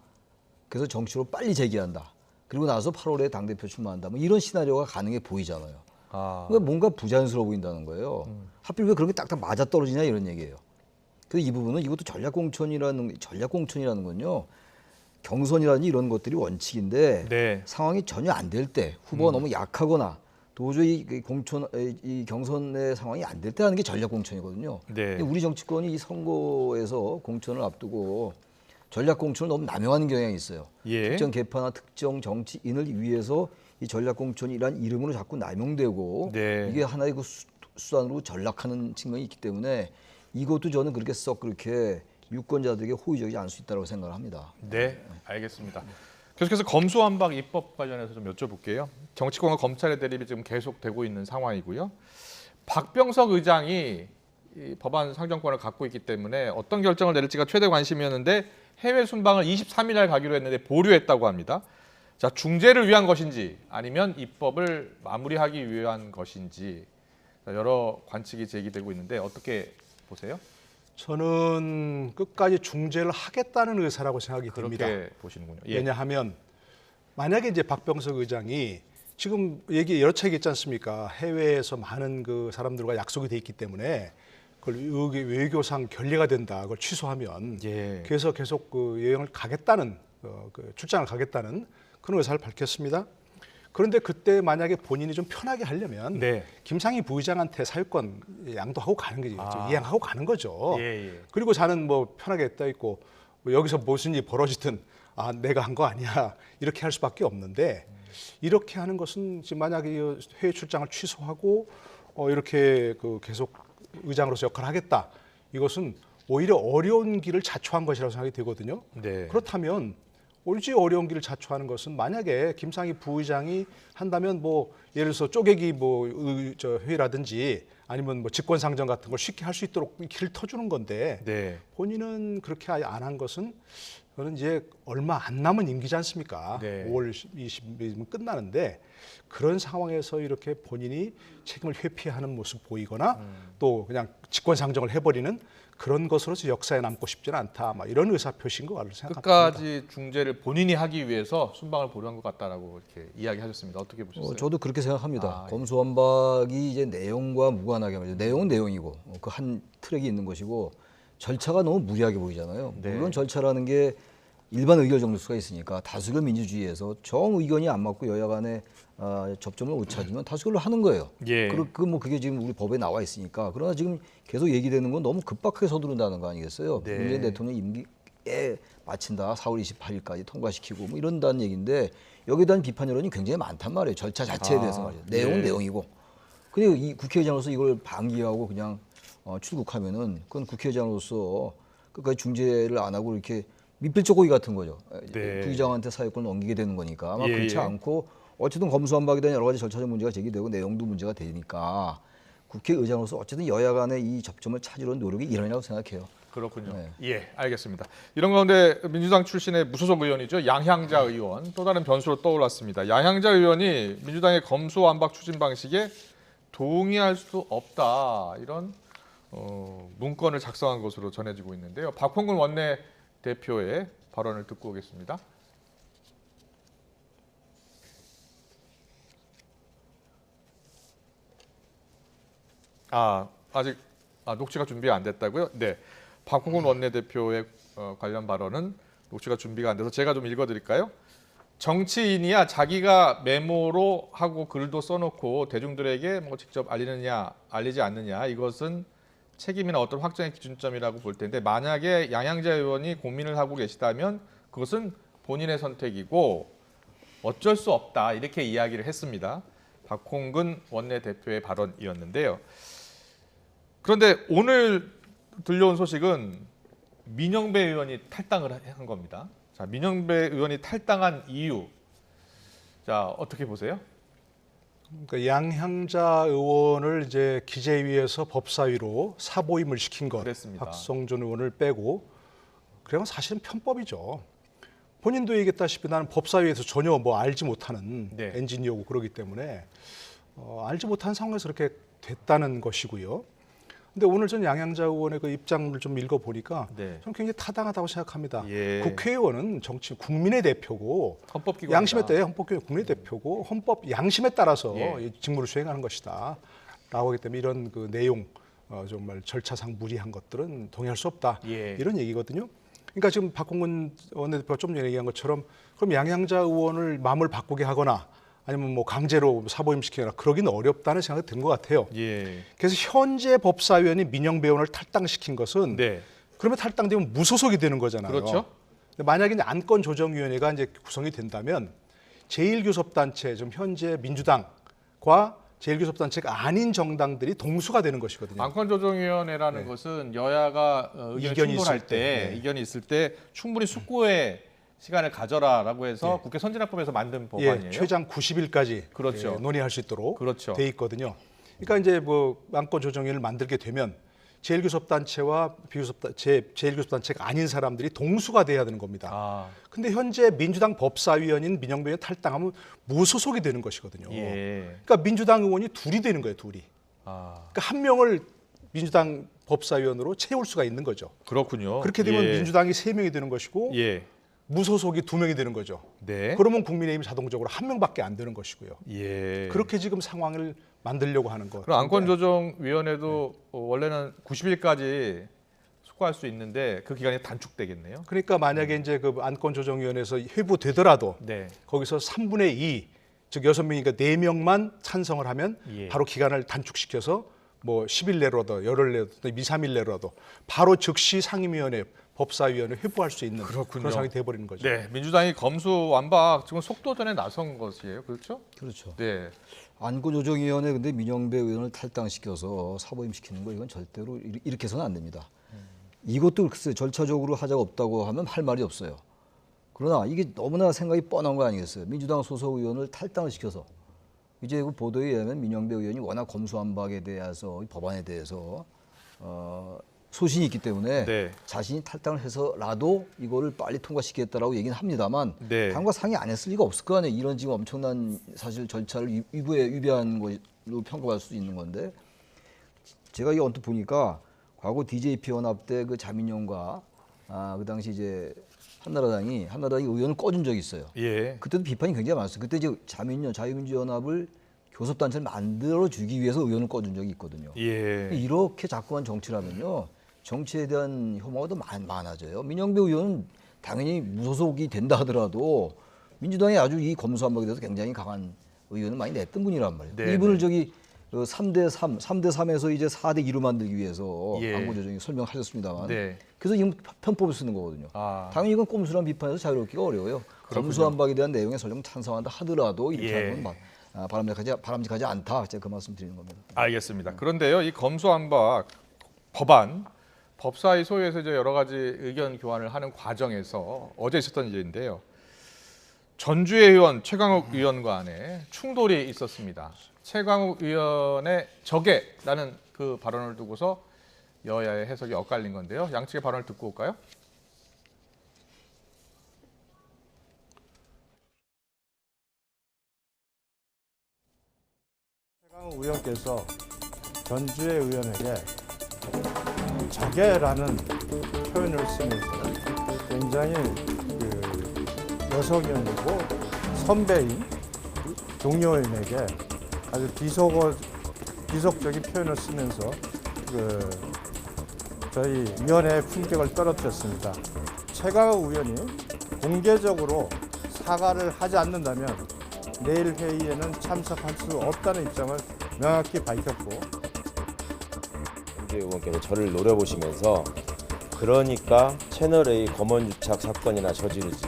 그래서 정치로 빨리 재기한다. 그리고 나서 8월에 당대표 출마한다. 뭐 이런 시나리오가 가능해 보이잖아요. 그러니까 뭔가 부자연스러워 보인다는 거예요. 하필 왜 그런 게 딱딱 맞아떨어지냐 이런 얘기예요. 그래서 이 부분은 이것도 전략공천이라는 건요. 경선이라든지 이런 것들이 원칙인데 네. 상황이 전혀 안 될 때 후보가 너무 약하거나 도저히 이 경선의 상황이 안 될 때 하는 게 전략공천이거든요. 네. 우리 정치권이 이 선거에서 공천을 앞두고 전략공천을 너무 남용하는 경향이 있어요. 예. 특정 계파나 특정 정치인을 위해서 이 전략공천이란 이름으로 자꾸 남용되고 네. 이게 하나의 그 수단으로 전락하는 측면이 있기 때문에 이것도 저는 그렇게 유권자들에게 호의적이지 않을 수 있다고 생각을 합니다. 네, 알겠습니다. 계속해서 검수완박 입법 관련해서 좀 여쭤볼게요. 정치권과 검찰의 대립이 지금 계속되고 있는 상황이고요. 박병석 의장이 이 법안 상정권을 갖고 있기 때문에 어떤 결정을 내릴지가 최대 관심이었는데 해외 순방을 23일 날 가기로 했는데 보류했다고 합니다. 자, 중재를 위한 것인지 아니면 입법을 마무리하기 위한 것인지 여러 관측이 제기되고 있는데 어떻게 보세요? 저는 끝까지 중재를 하겠다는 의사라고 생각이 듭니다. 그렇게 보시는군요. 예. 왜냐하면 만약에 이제 박병석 의장이 지금 여러 차례 있지 않습니까? 해외에서 많은 그 사람들과 약속이 돼 있기 때문에 그걸 외교상 결례가 된다. 그걸 취소하면 예. 그래서 계속 그 여행을 가겠다는 출장을 가겠다는 그런 의사를 밝혔습니다. 그런데 그때 만약에 본인이 좀 편하게 하려면 네. 김상희 부의장한테 사유권 양도하고 가는 거죠. 이양하고 가는 거죠. 예, 예. 그리고 자는 뭐 편하게 했다 있고 뭐 여기서 무슨 일이 벌어지든 내가 한 거 아니야 이렇게 할 수밖에 없는데 이렇게 하는 것은 지금 만약에 해외 출장을 취소하고 이렇게 그 계속 의장으로서 역할을 하겠다. 이것은 오히려 어려운 길을 자초한 것이라고 생각이 되거든요. 네. 그렇다면 오히려 어려운 길을 자초하는 것은 만약에 김상희 부의장이 한다면 뭐 예를 들어서 쪼개기 회의라든지 아니면 뭐 직권상정 같은 걸 쉽게 할 수 있도록 길을 터주는 건데 네. 본인은 그렇게 안 한 것은 저는 이제 얼마 안 남은 임기지 않습니까? 네. 5월 20일이면 끝나는데 그런 상황에서 이렇게 본인이 책임을 회피하는 모습 보이거나 또 그냥 직권상정을 해버리는 그런 것으로서 역사에 남고 싶지는 않다. 막 이런 의사표시인 것 같습니다. 끝까지 중재를 본인이 하기 위해서 순방을 보류한 것 같다라고 이렇게 이야기하셨습니다. 어떻게 보셨어요? 저도 그렇게 생각합니다. 검수완박이 이제 내용과 무관하게 말이죠. 내용은 내용이고 그 한 트랙이 있는 것이고 절차가 너무 무리하게 보이잖아요. 네. 물론 절차라는 게 일반 의결 정도수가 있으니까 다수결 민주주의에서 정 의견이 안 맞고 여야 간에 접점을 못 찾으면 다수결로 하는 거예요. 예. 그게 지금 우리 법에 나와 있으니까. 그러나 지금 계속 얘기되는 건 너무 급박하게 서두른다는 거 아니겠어요? 네. 문재인 대통령 임기에 마친다. 4월 28일까지 통과시키고 뭐 이런다는 얘기인데 여기에 대한 비판 여론이 굉장히 많단 말이에요. 절차 자체에 대해서 말이에요. 내용은 내용이고. 근데 이 국회의장으로서 이걸 방기하고 그냥 출국하면은 그건 국회의장으로서 끝까지 중재를 안 하고 이렇게 밑필조고기 같은 거죠. 네. 부의장한테 사회권을 넘기게 되는 거니까 아마 예, 그렇지 예. 않고 어쨌든 검수완박에 대한 여러 가지 절차적 문제가 제기되고 내용도 문제가 되니까 국회의장으로서 어쨌든 여야 간의 이 접점을 찾으려는 노력이 일어나라고 생각해요. 그렇군요. 네. 예, 알겠습니다. 이런 가운데 민주당 출신의 무소속 의원이죠. 양향자 의원 또 다른 변수로 떠올랐습니다. 양향자 의원이 민주당의 검수완박 추진 방식에 동의할 수 없다 이런 문건을 작성한 것으로 전해지고 있는데요. 박홍근 원내 대표의 발언을 듣고 오겠습니다. 아직 녹취가 준비가 안 됐다고요? 네, 박홍근 원내대표의 관련 발언은 녹취가 준비가 안 돼서 제가 좀 읽어드릴까요? 정치인이야 자기가 메모로 하고 글도 써놓고 대중들에게 뭐 직접 알리느냐 알리지 않느냐 이것은 책임이나 어떤 확정의 기준점이라고 볼 텐데 만약에 양향자 의원이 고민을 하고 계시다면 그것은 본인의 선택이고 어쩔 수 없다 이렇게 이야기를 했습니다. 박홍근 원내대표의 발언이었는데요. 그런데 오늘 들려온 소식은 민영배 의원이 탈당을 한 겁니다. 자, 민영배 의원이 탈당한 이유, 자 어떻게 보세요? 그러니까 양향자 의원을 이제 기재위에서 법사위로 사보임을 시킨 것, 그랬습니다. 박성준 의원을 빼고, 그래서 사실은 편법이죠. 본인도 얘기했다시피 나는 법사위에서 전혀 뭐 알지 못하는 엔지니어고 그러기 때문에 알지 못한 상황에서 이렇게 됐다는 것이고요. 근데 오늘 전 양향자 의원의 그 입장을 좀 읽어보니까 저는 굉장히 타당하다고 생각합니다. 예. 국회의원은 정치 국민의 대표고 헌법기관이다. 양심에 따라 헌법기관 국민의 대표고 헌법 양심에 따라서 예. 이 직무를 수행하는 것이다. 라고 하기 때문에 이런 그 내용 정말 절차상 무리한 것들은 동의할 수 없다. 예. 이런 얘기거든요. 그러니까 지금 박홍근 원내대표가 좀 전에 얘기한 것처럼 그럼 양향자 의원을 마음을 바꾸게 하거나 아니면 뭐 강제로 사보임시키거나 그러기는 어렵다는 생각이 든 것 같아요. 예. 그래서 현재 법사위원이 민영배 의원을 탈당시킨 것은 그러면 탈당되면 무소속이 되는 거잖아요. 그렇죠. 근데 만약에 이제 안건조정위원회가 이제 구성이 된다면 제1교섭단체, 지금 현재 민주당과 제1교섭단체가 아닌 정당들이 동수가 되는 것이거든요. 안건조정위원회라는 것은 여야가 의견이 충돌할 때, 이견이 있을 때 충분히 숙고의 시간을 가져라라고 해서 국회 선진화법에서 만든 법안이에요. 최장 90일까지 그렇죠. 논의할 수 있도록 그렇죠. 돼 있거든요. 그러니까 이제 뭐 안건조정위를 만들게 되면 제1교섭단체와 제1교섭단체가 아닌 사람들이 동수가 돼야 되는 겁니다. 근데 현재 민주당 법사위원인 민영배 의원 탈당하면 무소속이 되는 것이거든요. 그러니까 민주당 의원이 둘이 되는 거예요, 둘이. 그러니까 한 명을 민주당 법사위원으로 채울 수가 있는 거죠. 그렇군요. 그렇게 되면 민주당이 3명이 되는 것이고 무소속이 2명이 되는 거죠. 그러면 국민의힘이 자동적으로 1명밖에 안 되는 것이고요. 그렇게 지금 상황을 만들려고 하는 것. 그럼 안건조정위원회도 원래는 90일까지 숙고할 수 있는데 그 기간이 단축되겠네요. 그러니까 만약에 이제 그 안건조정위원회에서 회부되더라도 거기서 3분의 2, 즉 6명이니까 4명만 찬성을 하면 바로 기간을 단축시켜서 뭐 10일 내로라도 열흘 내로라도 2, 3일 내로라도 바로 즉시 상임위원회 법사위원회 회부할 수 있는 그런 상황이 돼버리는 거죠. 네, 민주당이 검수완박 지금 속도전에 나선 것이에요, 그렇죠? 그렇죠. 네. 안건조정위원회 근데 민영배 의원을 탈당시켜서 사보임시키는 거 이건 절대로 이렇게 해서는 안 됩니다. 이것도 글쎄 절차적으로 하자가 없다고 하면 할 말이 없어요. 그러나 이게 너무나 생각이 뻔한 거 아니겠어요? 민주당 소속 의원을 탈당을 시켜서 이제 그 보도에 의하면 민영배 의원이 워낙 검수완박에 대해서 법안에 대해서 소신이 있기 때문에 네. 자신이 탈당을 해서라도 이거를 빨리 통과시키겠다라고 얘기는 합니다만 네. 당과 상의 안 했을 리가 없을 거 아니에요. 이런 지금 엄청난 사실 절차를 위배한 걸로 평가할 수 있는 건데 제가 이 언뜻 보니까 과거 DJP 연합 때 그 자민련과 그 당시 이제 한나라당이 의원을 꺼준 적이 있어요. 예. 그때도 비판이 굉장히 많았어요. 그때 이제 자유민주연합을 교섭단체를 만들어주기 위해서 의원을 꺼준 적이 있거든요. 예. 이렇게 자꾸만 정치를 하면요. 정치에 대한 혐오가 더 많아져요. 민영배 의원은 당연히 무소속이 된다 하더라도 민주당이 아주 이 검수완박에 대해서 굉장히 강한 의원을 많이 냈던 분이란 말이에요. 네, 이분을 저기 3대3에서 이제 4대2로 만들기 위해서 예. 안건조정이 설명하셨습니다만 네. 그래서 지금 편법을 쓰는 거거든요. 당연히 이건 꼼수란 비판에서 자유롭기가 어려워요. 그렇군요. 검수완박에 대한 내용에 설령 찬성한다 하더라도 이렇게 예. 하는 건 바람직하지 않다. 제가 그 말씀 드리는 겁니다. 알겠습니다. 그런데요, 이 검수완박 법안 법사위 소위에서 이제 여러 가지 의견 교환을 하는 과정에서 어제 있었던 일인데요. 전주의 의원 최강욱 의원 간에 충돌이 있었습니다. 최강욱 의원의 적에라는 그 발언을 두고서 여야의 해석이 엇갈린 건데요. 양측의 발언을 듣고 올까요? 최강욱 의원께서 전주의 의원에게 적애라는 표현을 쓰면서 굉장히 여성연이고 선배인 동료인에게 아주 비속적인 표현을 쓰면서 저희 위원회의 품격을 떨어뜨렸습니다. 최강욱 의원이 공개적으로 사과를 하지 않는다면 내일 회의에는 참석할 수 없다는 입장을 명확히 밝혔고 전주의 의원께서 저를 노려보시면서 그러니까 채널A 검언유착 사건이나 저지르지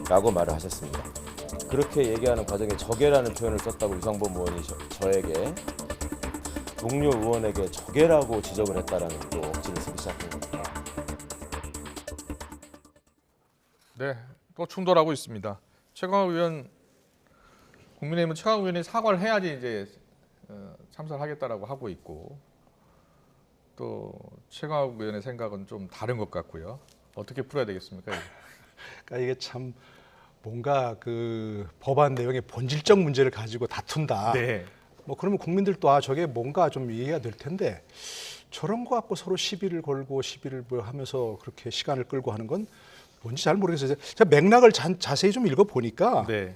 라고 말을 하셨습니다. 그렇게 얘기하는 과정에 적애라는 표현을 썼다고 유상범 의원이 저에게 동료 의원에게 적애라고 지적을 했다라는 또 억지를 쓰기 시작한 겁니다. 네, 또 충돌하고 있습니다. 최강욱 의원, 국민의힘은 최강욱 의원이 사과를 해야지 이제 참석을 하겠다라고 하고 있고 또 최강욱 의원의 생각은 좀 다른 것 같고요. 어떻게 풀어야 되겠습니까? 그러니까 이게 참 뭔가 그 법안 내용의 본질적 문제를 가지고 다툰다. 네. 뭐 그러면 국민들도 저게 뭔가 좀 이해가 될 텐데 저런 거 갖고 서로 시비를 걸고 시비를 뭐 하면서 그렇게 시간을 끌고 하는 건 뭔지 잘 모르겠어요. 제가 맥락을 자세히 좀 읽어 보니까 네.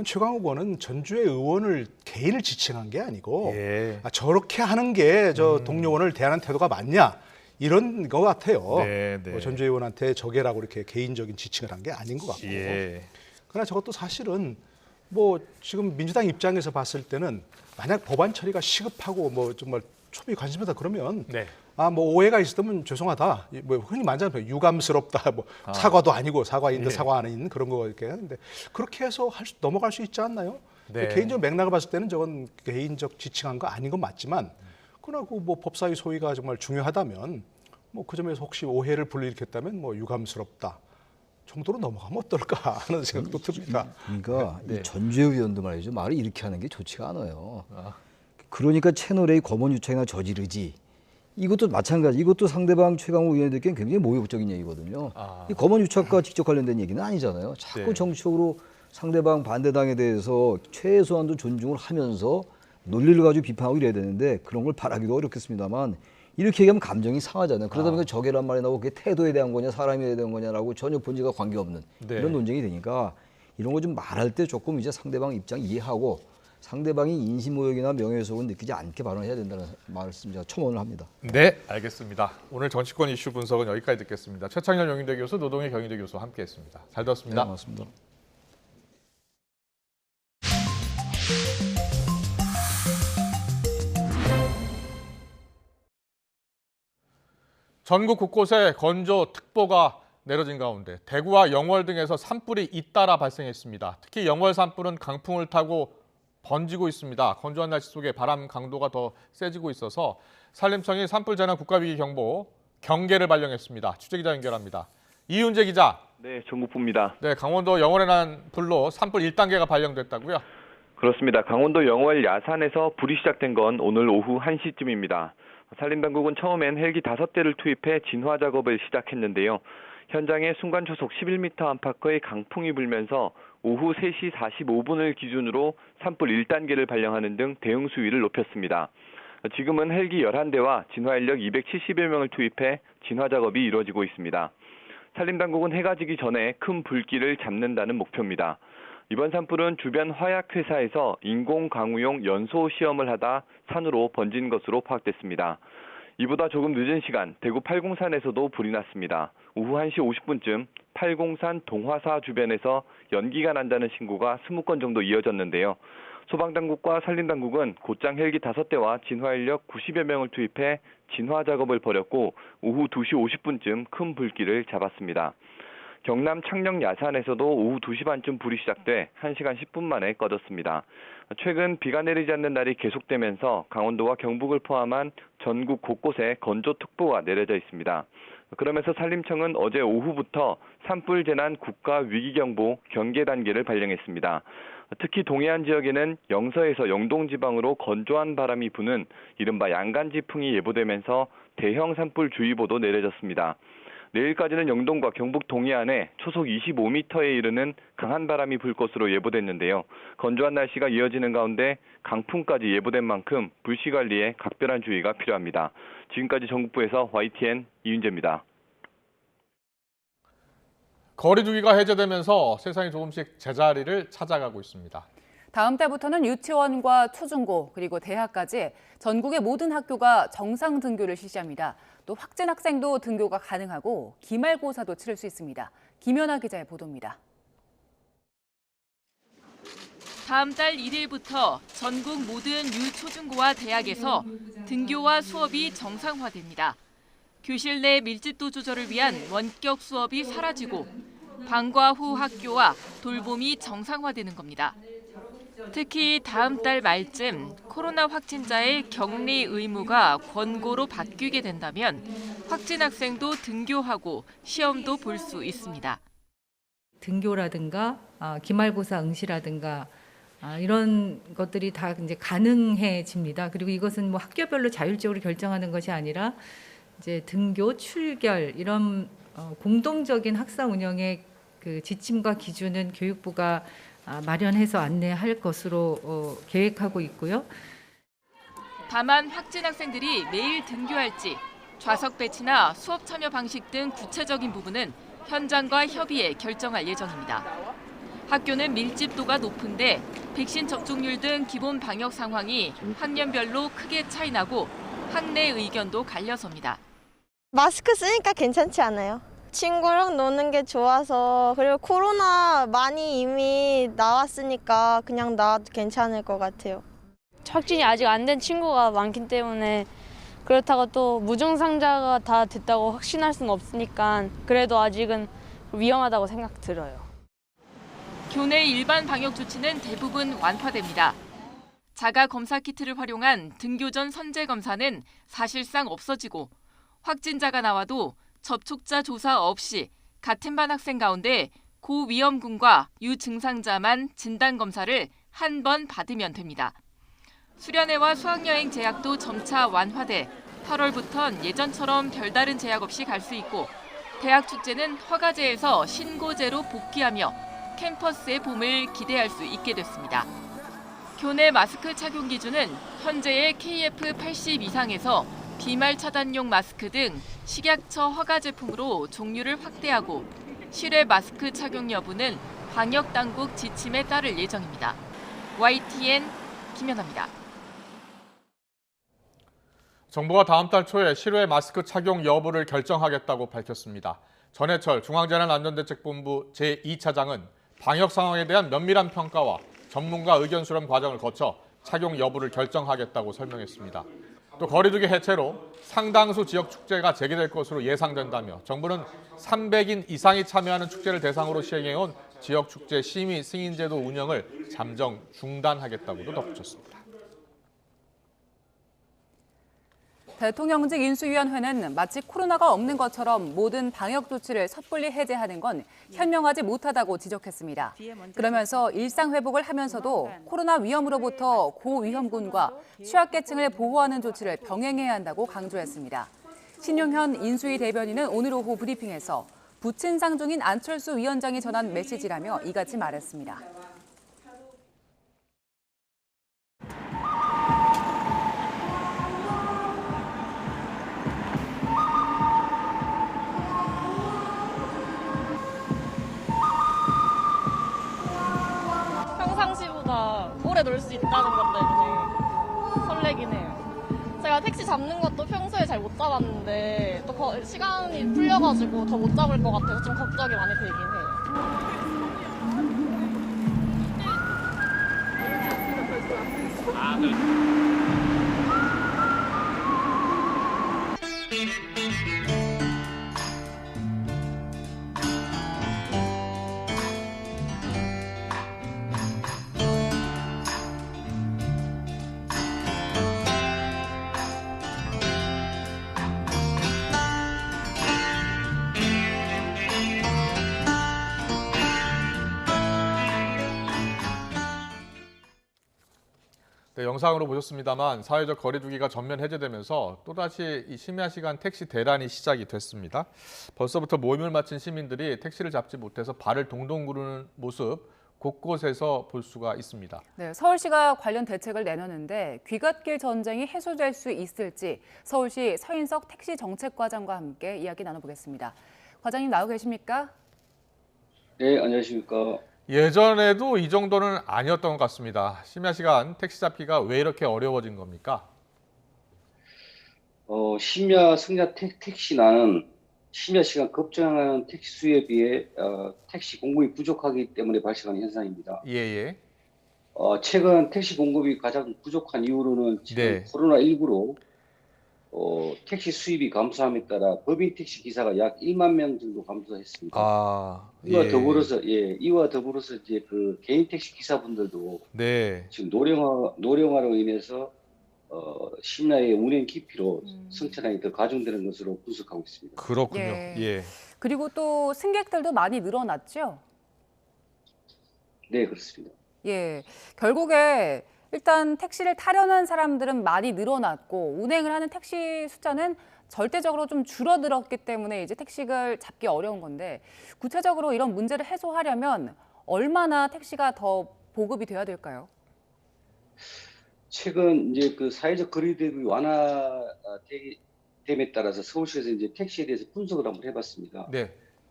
최강욱 의원은 전주의 의원을 개인을 지칭한 게 아니고 예. 저렇게 하는 게 저 동료 의원을 대하는 태도가 맞냐 이런 거 같아요. 네, 네. 뭐 전주의 의원한테 적애라고 이렇게 개인적인 지칭을 한 게 아닌 것 같고. 예. 그러나 저것도 사실은 뭐 지금 민주당 입장에서 봤을 때는 만약 법안 처리가 시급하고 뭐 정말 초비 관심이다 그러면 네. 뭐 오해가 있었다면 죄송하다. 뭐 흔히 말하는 유감스럽다. 뭐 사과도 아니고 사과인데 예. 사과 안 있는 그런 거 이렇게 하는데 그렇게 해서 넘어갈 수 있지 않나요? 네. 개인적 맥락을 봤을 때는 저건 개인적 지칭한 거 아닌 건 맞지만 그러나 뭐 법사위 소위가 정말 중요하다면 뭐 그 점에서 혹시 오해를 불러일으켰다면 뭐 유감스럽다. 정도로 넘어가면 어떨까 하는 생각도 듭니다. 그러니까 네. 이 전주의 의원도 말이죠. 말을 이렇게 하는 게 좋지가 않아요. 그러니까 채널A 검언유착이나 저지르지. 이것도 마찬가지. 이것도 상대방 최강욱 의원에게는 굉장히 모욕적인 얘기거든요. 이 검언유착과 직접 관련된 얘기는 아니잖아요. 자꾸 네. 정치적으로 상대방 반대당에 대해서 최소한도 존중을 하면서 논리를 가지고 비판하고 이래야 되는데 그런 걸 바라기도 어렵겠습니다만 이렇게 얘기하면 감정이 상하잖아요. 그러다 보니까 적애란 말이 나오고 그게 태도에 대한 거냐 사람에 대한 거냐라고 전혀 본질과 관계없는 네. 이런 논쟁이 되니까 이런 거 좀 말할 때 조금 이제 상대방 입장 이해하고 상대방이 인신모욕이나 명예훼손을 느끼지 않게 발언해야 된다는 말씀 제가 첨언을 합니다. 네, 알겠습니다. 오늘 정치권 이슈 분석은 여기까지 듣겠습니다. 최창렬 영인대 교수, 노동희 경희대 교수와 함께했습니다. 잘 들었습니다. 네, 고맙습니다. 전국 곳곳에 건조특보가 내려진 가운데 대구와 영월 등에서 산불이 잇따라 발생했습니다. 특히 영월 산불은 강풍을 타고 번지고 있습니다. 건조한 날씨 속에 바람 강도가 더 세지고 있어서 산림청이 산불 재난 국가위기 경보 경계를 발령했습니다. 취재기자 연결합니다. 이윤재 기자. 네, 전국부입니다. 네, 강원도 영월에 난 불로 산불 1단계가 발령됐다고요? 그렇습니다. 강원도 영월 야산에서 불이 시작된 건 오늘 오후 1시쯤입니다. 산림당국은 처음엔 헬기 5대를 투입해 진화 작업을 시작했는데요. 현장에 순간 초속 11m 안팎의 강풍이 불면서 오후 3시 45분을 기준으로 산불 1단계를 발령하는 등 대응 수위를 높였습니다. 지금은 헬기 11대와 진화 인력 270여 명을 투입해 진화 작업이 이루어지고 있습니다. 산림당국은 해가 지기 전에 큰 불길을 잡는다는 목표입니다. 이번 산불은 주변 화약회사에서 인공강우용 연소 시험을 하다 산으로 번진 것으로 파악됐습니다. 이보다 조금 늦은 시간 대구 팔공산에서도 불이 났습니다. 오후 1시 50분쯤 팔공산 동화사 주변에서 연기가 난다는 신고가 20건 정도 이어졌는데요. 소방당국과 산림당국은 곧장 헬기 5대와 진화인력 90여 명을 투입해 진화 작업을 벌였고 오후 2시 50분쯤 큰 불길을 잡았습니다. 경남 창녕 야산에서도 오후 2시 반쯤 불이 시작돼 1시간 10분 만에 꺼졌습니다. 최근 비가 내리지 않는 날이 계속되면서 강원도와 경북을 포함한 전국 곳곳에 건조특보가 내려져 있습니다. 그러면서 산림청은 어제 오후부터 산불 재난 국가위기경보 경계 단계를 발령했습니다. 특히 동해안 지역에는 영서에서 영동 지방으로 건조한 바람이 부는 이른바 양간지풍이 예보되면서 대형 산불 주의보도 내려졌습니다. 내일까지는 영동과 경북 동해안에 초속 25m에 이르는 강한 바람이 불 것으로 예보됐는데요. 건조한 날씨가 이어지는 가운데 강풍까지 예보된 만큼 불씨 관리에 각별한 주의가 필요합니다. 지금까지 전국부에서 YTN 이윤재입니다. 거리두기가 해제되면서 세상이 조금씩 제자리를 찾아가고 있습니다. 다음 달부터는 유치원과 초중고 그리고 대학까지 전국의 모든 학교가 정상 등교를 실시합니다. 또 확진 학생도 등교가 가능하고 기말고사도 치를 수 있습니다. 김연아 기자의 보도입니다. 다음 달 1일부터 전국 모든 유초중고와 대학에서 등교와 수업이 정상화됩니다. 교실 내 밀집도 조절을 위한 원격 수업이 사라지고 방과 후 학교와 돌봄이 정상화되는 겁니다. 특히 다음 달 말쯤 코로나 확진자의 격리 의무가 권고로 바뀌게 된다면 확진 학생도 등교하고 시험도 볼 수 있습니다. 등교라든가 기말고사 응시라든가 이런 것들이 다 이제 가능해집니다. 그리고 이것은 뭐 학교별로 자율적으로 결정하는 것이 아니라 이제 등교, 출결 이런 공동적인 학사 운영의 그 지침과 기준은 교육부가 마련해서 안내할 것으로 계획하고 있고요. 다만 확진 학생들이 매일 등교할지 좌석 배치나 수업 참여 방식 등 구체적인 부분은 현장과 협의해 결정할 예정입니다. 학교는 밀집도가 높은데 백신 접종률 등 기본 방역 상황이 학년별로 크게 차이 나고 학내 의견도 갈려섭니다. 마스크 쓰니까 괜찮지 않아요? 친구랑 노는 게 좋아서 그리고 코로나 많이 이미 나왔으니까 그냥 나와도 괜찮을 것 같아요. 확진이 아직 안 된 친구가 많기 때문에 그렇다고 또 무증상자가 다 됐다고 확신할 수는 없으니까 그래도 아직은 위험하다고 생각 들어요. 교내 일반 방역 조치는 대부분 완화됩니다. 자가 검사 키트를 활용한 등교 전 선제 검사는 사실상 없어지고 확진자가 나와도 접촉자 조사 없이 같은 반 학생 가운데 고위험군과 유증상자만 진단검사를 한 번 받으면 됩니다. 수련회와 수학여행 제약도 점차 완화돼 8월부턴 예전처럼 별다른 제약 없이 갈 수 있고 대학 축제는 허가제에서 신고제로 복귀하며 캠퍼스의 봄을 기대할 수 있게 됐습니다. 교내 마스크 착용 기준은 현재의 KF80 이상에서 비말 차단용 마스크 등 식약처 허가 제품으로 종류를 확대하고 실외 마스크 착용 여부는 방역 당국 지침에 따를 예정입니다. YTN 김연아입니다. 정부가 다음 달 초에 실외 마스크 착용 여부를 결정하겠다고 밝혔습니다. 전해철 중앙재난안전대책본부 제2차장은 방역 상황에 대한 면밀한 평가와 전문가 의견 수렴 과정을 거쳐 착용 여부를 결정하겠다고 설명했습니다. 또 거리두기 해체로 상당수 지역 축제가 재개될 것으로 예상된다며 정부는 300인 이상이 참여하는 축제를 대상으로 시행해온 지역 축제 심의 승인제도 운영을 잠정 중단하겠다고도 덧붙였습니다. 대통령직 인수위원회는 마치 코로나가 없는 것처럼 모든 방역 조치를 섣불리 해제하는 건 현명하지 못하다고 지적했습니다. 그러면서 일상 회복을 하면서도 코로나 위험으로부터 고위험군과 취약계층을 보호하는 조치를 병행해야 한다고 강조했습니다. 신용현 인수위 대변인은 오늘 오후 브리핑에서 부친상 중인 안철수 위원장이 전한 메시지라며 이같이 말했습니다. 평상시보다 오래 놀 수 있다는 것 때문에 설레긴 해요. 제가 택시 잡는 것도 평소에 잘 못 잡았는데 또 시간이 풀려가지고 더 못 잡을 것 같아서 좀 걱정이 많이 되긴 해요. 네, 영상으로 보셨습니다만 사회적 거리두기가 전면 해제되면서 또다시 이 심야 시간 택시 대란이 시작이 됐습니다. 벌써부터 모임을 마친 시민들이 택시를 잡지 못해서 발을 동동 구르는 모습 곳곳에서 볼 수가 있습니다. 네, 서울시가 관련 대책을 내놓는데 귀갓길 전쟁이 해소될 수 있을지 서울시 서인석 택시정책과장과 함께 이야기 나눠보겠습니다. 과장님 나오고 계십니까? 네, 안녕하십니까. 예전에도 이 정도는 아니었던 것 같습니다. 심야 시간 택시 잡기가 왜 이렇게 어려워진 겁니까? 심야 승려 택시난은 심야 시간 급증하는 택시 수요에 비해 택시 공급이 부족하기 때문에 발생하는 현상입니다. 예. 최근 택시 공급이 가장 부족한 이유로는 지금 코로나19로 택시 수입이 감소함에 따라 법인 택시 기사가 약 1만 명 정도 감소했습니다. 이와 더불어서 이제 그 개인 택시 기사분들도 지금 노령화로 인해서 심야의 운행 기피로 승차량이 더 가중되는 것으로 분석하고 있습니다. 그렇군요. 예. 그리고 또 승객들도 많이 늘어났죠? 네, 그렇습니다. 예. 결국에 일단 택시를 타려는 사람들은 많이 늘어났고 운행을 하는 택시 숫자는 절대적으로 좀 줄어들었기 때문에 이제 택시를 잡기 어려운 건데 구체적으로 이런 문제를 해소하려면 얼마나 택시가 더 보급이 돼야 될까요? 최근 이제 그 사회적 거리두기 완화됨에 따라서 서울시에서 이제 택시에 대해서 분석을 한번 해봤습니다.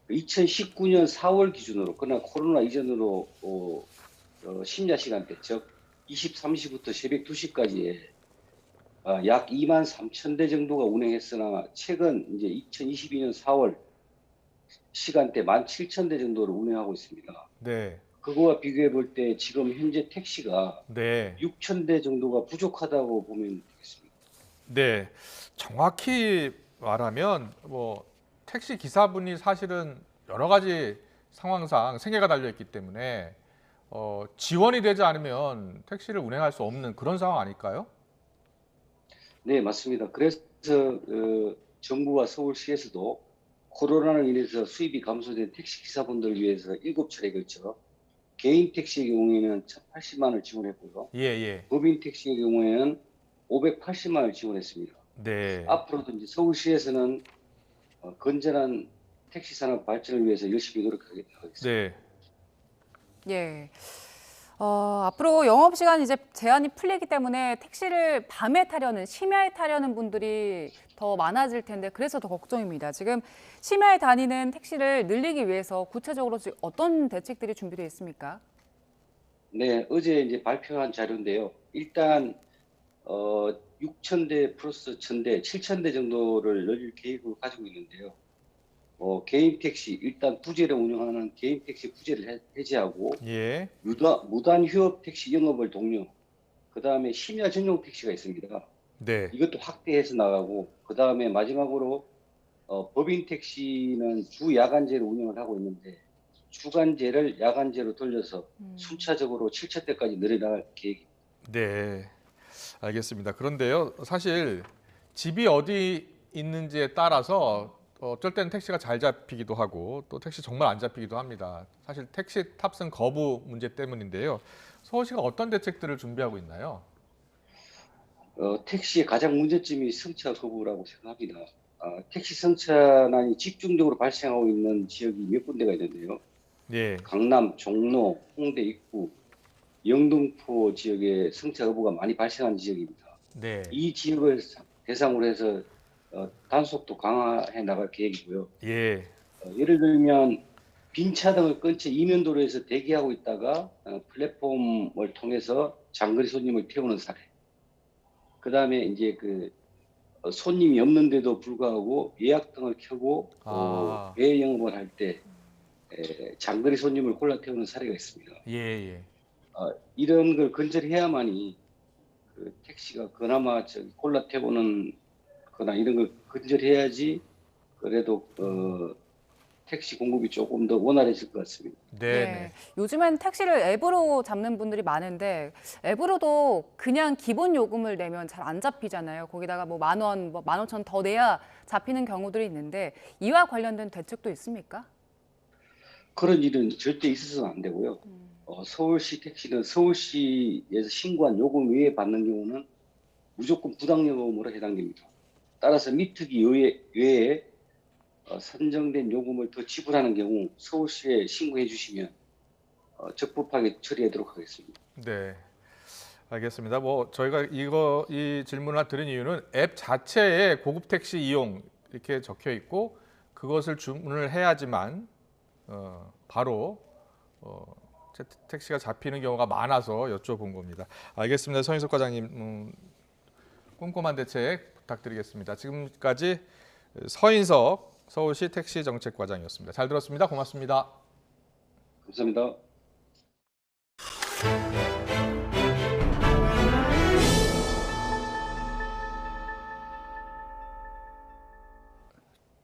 2019년 4월 기준으로 그러나 코로나 이전으로 심야 시간대 즉 23시부터 새벽 2시까지에 약 2만 3천 대 정도가 운행했으나 최근 이제 2022년 4월 시간대 1만 7천 대 정도를 운행하고 있습니다. 그거와 비교해 볼 때 지금 현재 택시가 6천 대 정도가 부족하다고 보면 되겠습니다. 네, 정확히 말하면 택시 기사분이 사실은 여러 가지 상황상 생계가 달려 있기 때문에 지원이 되지 않으면 택시를 운행할 수 없는 그런 상황 아닐까요? 네, 맞습니다. 그래서 정부와 서울시에서도 코로나로 인해서 수입이 감소된 택시 기사분들을 위해서 7차례에 걸쳐 개인 택시의 경우에는 1,080만 원을 지원했고요. 법인 택시의 경우에는 580만 원을 지원했습니다. 앞으로도 이제 서울시에서는 건전한 택시 산업 발전을 위해서 열심히 노력하겠습니다. 예. 앞으로 영업시간 이제 제한이 풀리기 때문에 택시를 밤에 타려는, 심야에 타려는 분들이 더 많아질 텐데 그래서 더 걱정입니다. 지금 심야에 다니는 택시를 늘리기 위해서 구체적으로 어떤 대책들이 준비되어 있습니까? 네, 어제 이제 발표한 자료인데요. 일단 6,000대 플러스 1,000대, 7,000대 정도를 늘릴 계획을 가지고 있는데요. 개인 택시 일단 부재를 운영하는 개인 택시 부재를 해제하고 무단 휴업 택시 영업을 독려. 그다음에 심야 전용 택시가 있습니다. 네. 이것도 확대해서 나가고 그 다음에 마지막으로 법인 택시는 주 야간제로 운영을 하고 있는데 주간제를 야간제로 돌려서 순차적으로 7차대까지 늘어나갈 계획입니다. 네, 알겠습니다. 그런데요, 사실 집이 어디 있는지에 따라서 어쩔 때는 택시가 잘 잡히기도 하고 또 택시 정말 안 잡히기도 합니다. 사실 택시 탑승 거부 문제 때문인데요. 서울시가 어떤 대책들을 준비하고 있나요? 택시의 가장 문제점이 승차 거부라고 생각합니다. 택시 승차난이 집중적으로 발생하고 있는 지역이 몇 군데가 있는데요. 예. 강남, 종로, 홍대 입구, 영등포 지역에 승차 거부가 많이 발생한 지역입니다. 네. 이 지역을 대상으로 해서 단속도 강화해 나갈 계획이고요. 예. 예를 들면 빈 차등을 끈 채 이면도로에서 대기하고 있다가 플랫폼을 통해서 장거리 손님을 태우는 사례. 그 다음에 이제 손님이 없는데도 불구하고 예약 등을 켜고 배 영업을 할 때 장거리 손님을 골라 태우는 사례가 있습니다. 예. 이런 걸 근절해야만이 택시가 그나마 골라 태우는 거나 이런 걸 근절해야지 그래도 택시 공급이 조금 더 원활해질 것 같습니다. 네. 요즘엔 택시를 앱으로 잡는 분들이 많은데 앱으로도 그냥 기본 요금을 내면 잘 안 잡히잖아요. 거기다가 뭐 10,000원, 뭐 15,000원 더 내야 잡히는 경우들이 있는데 이와 관련된 대책도 있습니까? 그런 일은 절대 있어서는 안 되고요. 서울시 택시는 서울시에서 신고한 요금 외에 받는 경우는 무조건 부당요금으로 해당됩니다. 따라서 미특이 외에 선정된 요금을 더 지불하는 경우 서울시에 신고해 주시면 적법하게 처리하도록 하겠습니다. 네, 알겠습니다. 뭐 저희가 이 질문을 드린 이유는 앱 자체에 고급 택시 이용 이렇게 적혀 있고 그것을 주문을 해야지만 바로 택시가 잡히는 경우가 많아서 여쭤본 겁니다. 알겠습니다. 서인석 과장님, 꼼꼼한 대책 부탁드리겠습니다. 지금까지 서인석 서울시 택시정책과장이었습니다. 잘 들었습니다. 고맙습니다. 감사합니다.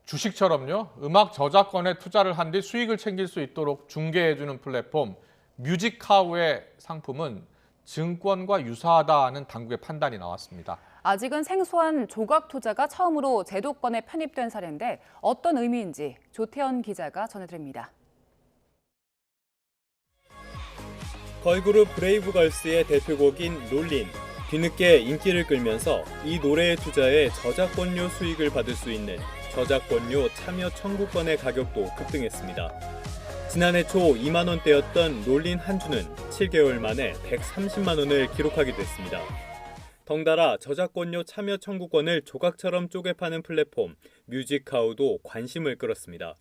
주식처럼요. 음악 저작권에 투자를 한 뒤 수익을 챙길 수 있도록 중개해주는 플랫폼 뮤직하우의 상품은 증권과 유사하다는 당국의 판단이 나왔습니다. 아직은 생소한 조각 투자가 처음으로 제도권에 편입된 사례인데 어떤 의미인지 조태현 기자가 전해드립니다. 걸그룹 브레이브걸스의 대표곡인 롤린. 뒤늦게 인기를 끌면서 이 노래에 투자해 저작권료 수익을 받을 수 있는 저작권료 참여 청구권의 가격도 급등했습니다. 지난해 초 2만 원대였던 롤린 한 주는 7개월 만에 130만 원을 기록하게 됐습니다. 덩달아 저작권료 참여 청구권을 조각처럼 쪼개 파는 플랫폼 뮤직하우도 관심을 끌었습니다.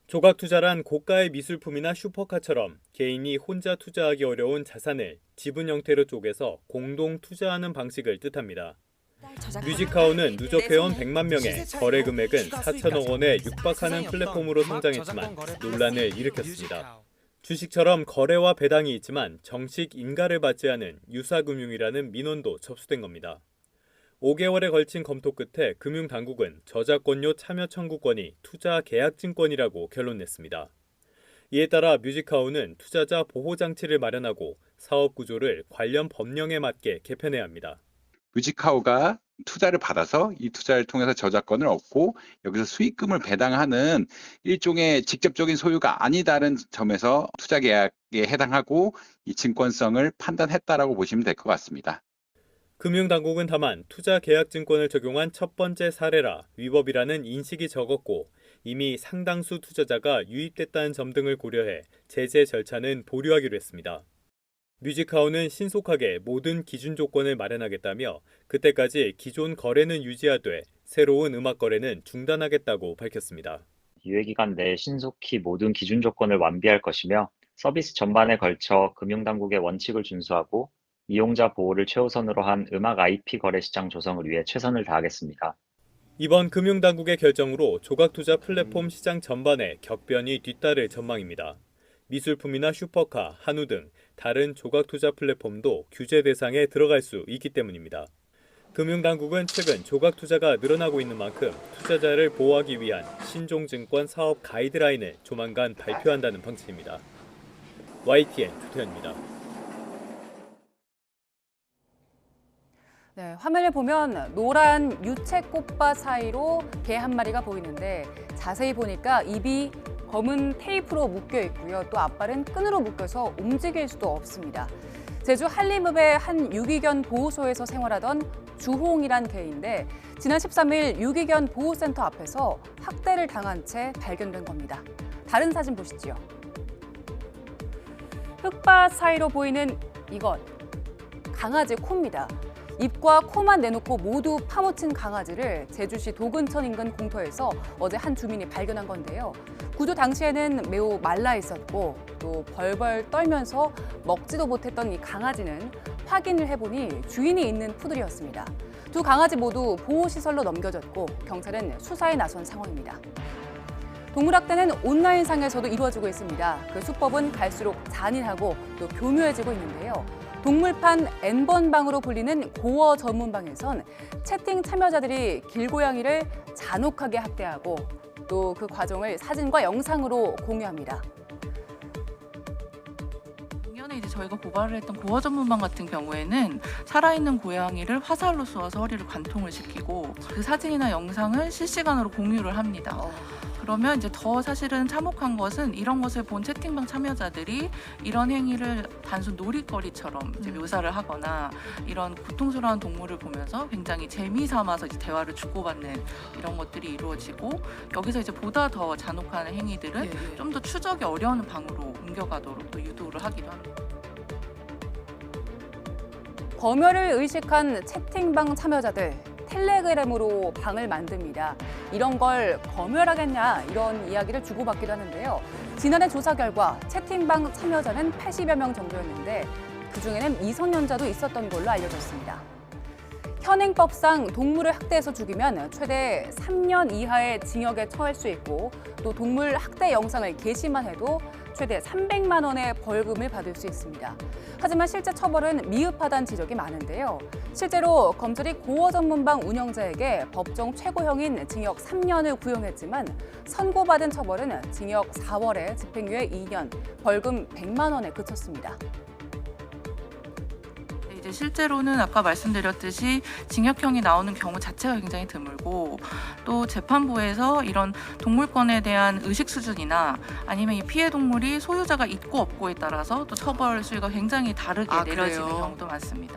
조각 투자란 고가의 미술품이나 슈퍼카처럼 개인이 혼자 투자하기 어려운 자산을 지분 형태로 쪼개서 공동 투자하는 방식을 뜻합니다. 뮤직하우는 누적회원 100만 명의 거래 금액은 4천억 원에 육박하는 플랫폼으로 성장했지만 논란을 일으켰습니다. 주식처럼 거래와 배당이 있지만 정식 인가를 받지 않은 유사금융이라는 민원도 접수된 겁니다. 5개월에 걸친 검토 끝에 금융당국은 저작권료 참여 청구권이 투자 계약증권이라고 결론냈습니다. 이에 따라 뮤직하우는 투자자 보호장치를 마련하고 사업 구조를 관련 법령에 맞게 개편해야 합니다. 뮤직하우가 투자를 받아서 이 투자를 통해서 저작권을 얻고 여기서 수익금을 배당하는 일종의 직접적인 소유가 아니다는 점에서 투자 계약에 해당하고 이 증권성을 판단했다라고 보시면 될 것 같습니다. 금융당국은 다만 투자 계약증권을 적용한 첫 번째 사례라 위법이라는 인식이 적었고 이미 상당수 투자자가 유입됐다는 점 등을 고려해 제재 절차는 보류하기로 했습니다. 뮤직하우는 신속하게 모든 기준 조건을 마련하겠다며 그때까지 기존 거래는 유지하되 새로운 음악 거래는 중단하겠다고 밝혔습니다. 유예기간 내에 신속히 모든 기준 조건을 완비할 것이며 서비스 전반에 걸쳐 금융당국의 원칙을 준수하고 이용자 보호를 최우선으로 한 음악 IP 거래 시장 조성을 위해 최선을 다하겠습니다. 이번 금융당국의 결정으로 조각투자 플랫폼 시장 전반에 격변이 뒤따를 전망입니다. 미술품이나 슈퍼카, 한우 등 다른 조각투자 플랫폼도 규제 대상에 들어갈 수 있기 때문입니다. 금융당국은 최근 조각 투자가 늘어나고 있는 만큼 투자자를 보호하기 위한 신종증권 사업 가이드라인을 조만간 발표한다는 방침입니다. YTN 조태현입니다. 네, 화면을 보면 노란 유채꽃밭 사이로 개 한 마리가 보이는데 자세히 보니까 입이 검은 테이프로 묶여 있고요. 또 앞발은 끈으로 묶여서 움직일 수도 없습니다. 제주 한림읍의 한 유기견 보호소에서 생활하던 주홍이란 개인데 지난 13일 유기견 보호센터 앞에서 학대를 당한 채 발견된 겁니다. 다른 사진 보시죠. 흙밭 사이로 보이는 이것, 강아지 코입니다. 입과 코만 내놓고 모두 파묻힌 강아지를 제주시 도근천 인근 공터에서 어제 한 주민이 발견한 건데요. 구조 당시에는 매우 말라 있었고 또 벌벌 떨면서 먹지도 못했던 이 강아지는 확인을 해보니 주인이 있는 푸들이었습니다. 두 강아지 모두 보호시설로 넘겨졌고 경찰은 수사에 나선 상황입니다. 동물학대는 온라인상에서도 이루어지고 있습니다. 그 수법은 갈수록 잔인하고 또 교묘해지고 있는데요. 동물판 N번방으로 불리는 고어 전문방에선 채팅 참여자들이 길고양이를 잔혹하게 학대하고 또 그 과정을 사진과 영상으로 공유합니다. 작년에 이제 저희가 고발을 했던 고어 전문방 같은 경우에는 살아있는 고양이를 화살로 쏘아서 허리를 관통을 시키고 그 사진이나 영상을 실시간으로 공유를 합니다. 그러면 이제 더 사실은 참혹한 것은 이런 것을 본 채팅방 참여자들이 이런 행위를 단순 놀이거리처럼 이제 묘사를 하거나 이런 고통스러운 동물을 보면서 굉장히 재미삼아서 이제 대화를 주고받는 이런 것들이 이루어지고 여기서 이제 보다 더 잔혹한 행위들은 좀 더 추적이 어려운 방으로 옮겨가도록 또 유도를 하기도 합니다. 검열을 의식한 채팅방 참여자들. 텔레그램으로 방을 만듭니다. 이런 걸 검열하겠냐 이런 이야기를 주고받기도 하는데요. 지난해 조사 결과 채팅방 참여자는 80여 명 정도였는데 그중에는 미성년자도 있었던 걸로 알려졌습니다. 현행법상 동물을 학대해서 죽이면 최대 3년 이하의 징역에 처할 수 있고 또 동물 학대 영상을 게시만 해도 최대 300만 원의 벌금을 받을 수 있습니다. 하지만 실제 처벌은 미흡하다는 지적이 많은데요. 실제로 검찰이 고어 전문방 운영자에게 법정 최고형인 징역 3년을 구형했지만 선고받은 처벌은 징역 4월에 집행유예 2년, 벌금 100만 원에 그쳤습니다. 이제 실제로는 아까 말씀드렸듯이 징역형이 나오는 경우 자체가 굉장히 드물고 또 재판부에서 이런 동물권에 대한 의식 수준이나 아니면 이 피해 동물이 소유자가 있고 없고에 따라서 또 처벌 수위가 굉장히 다르게 내려지는 경우도 많습니다.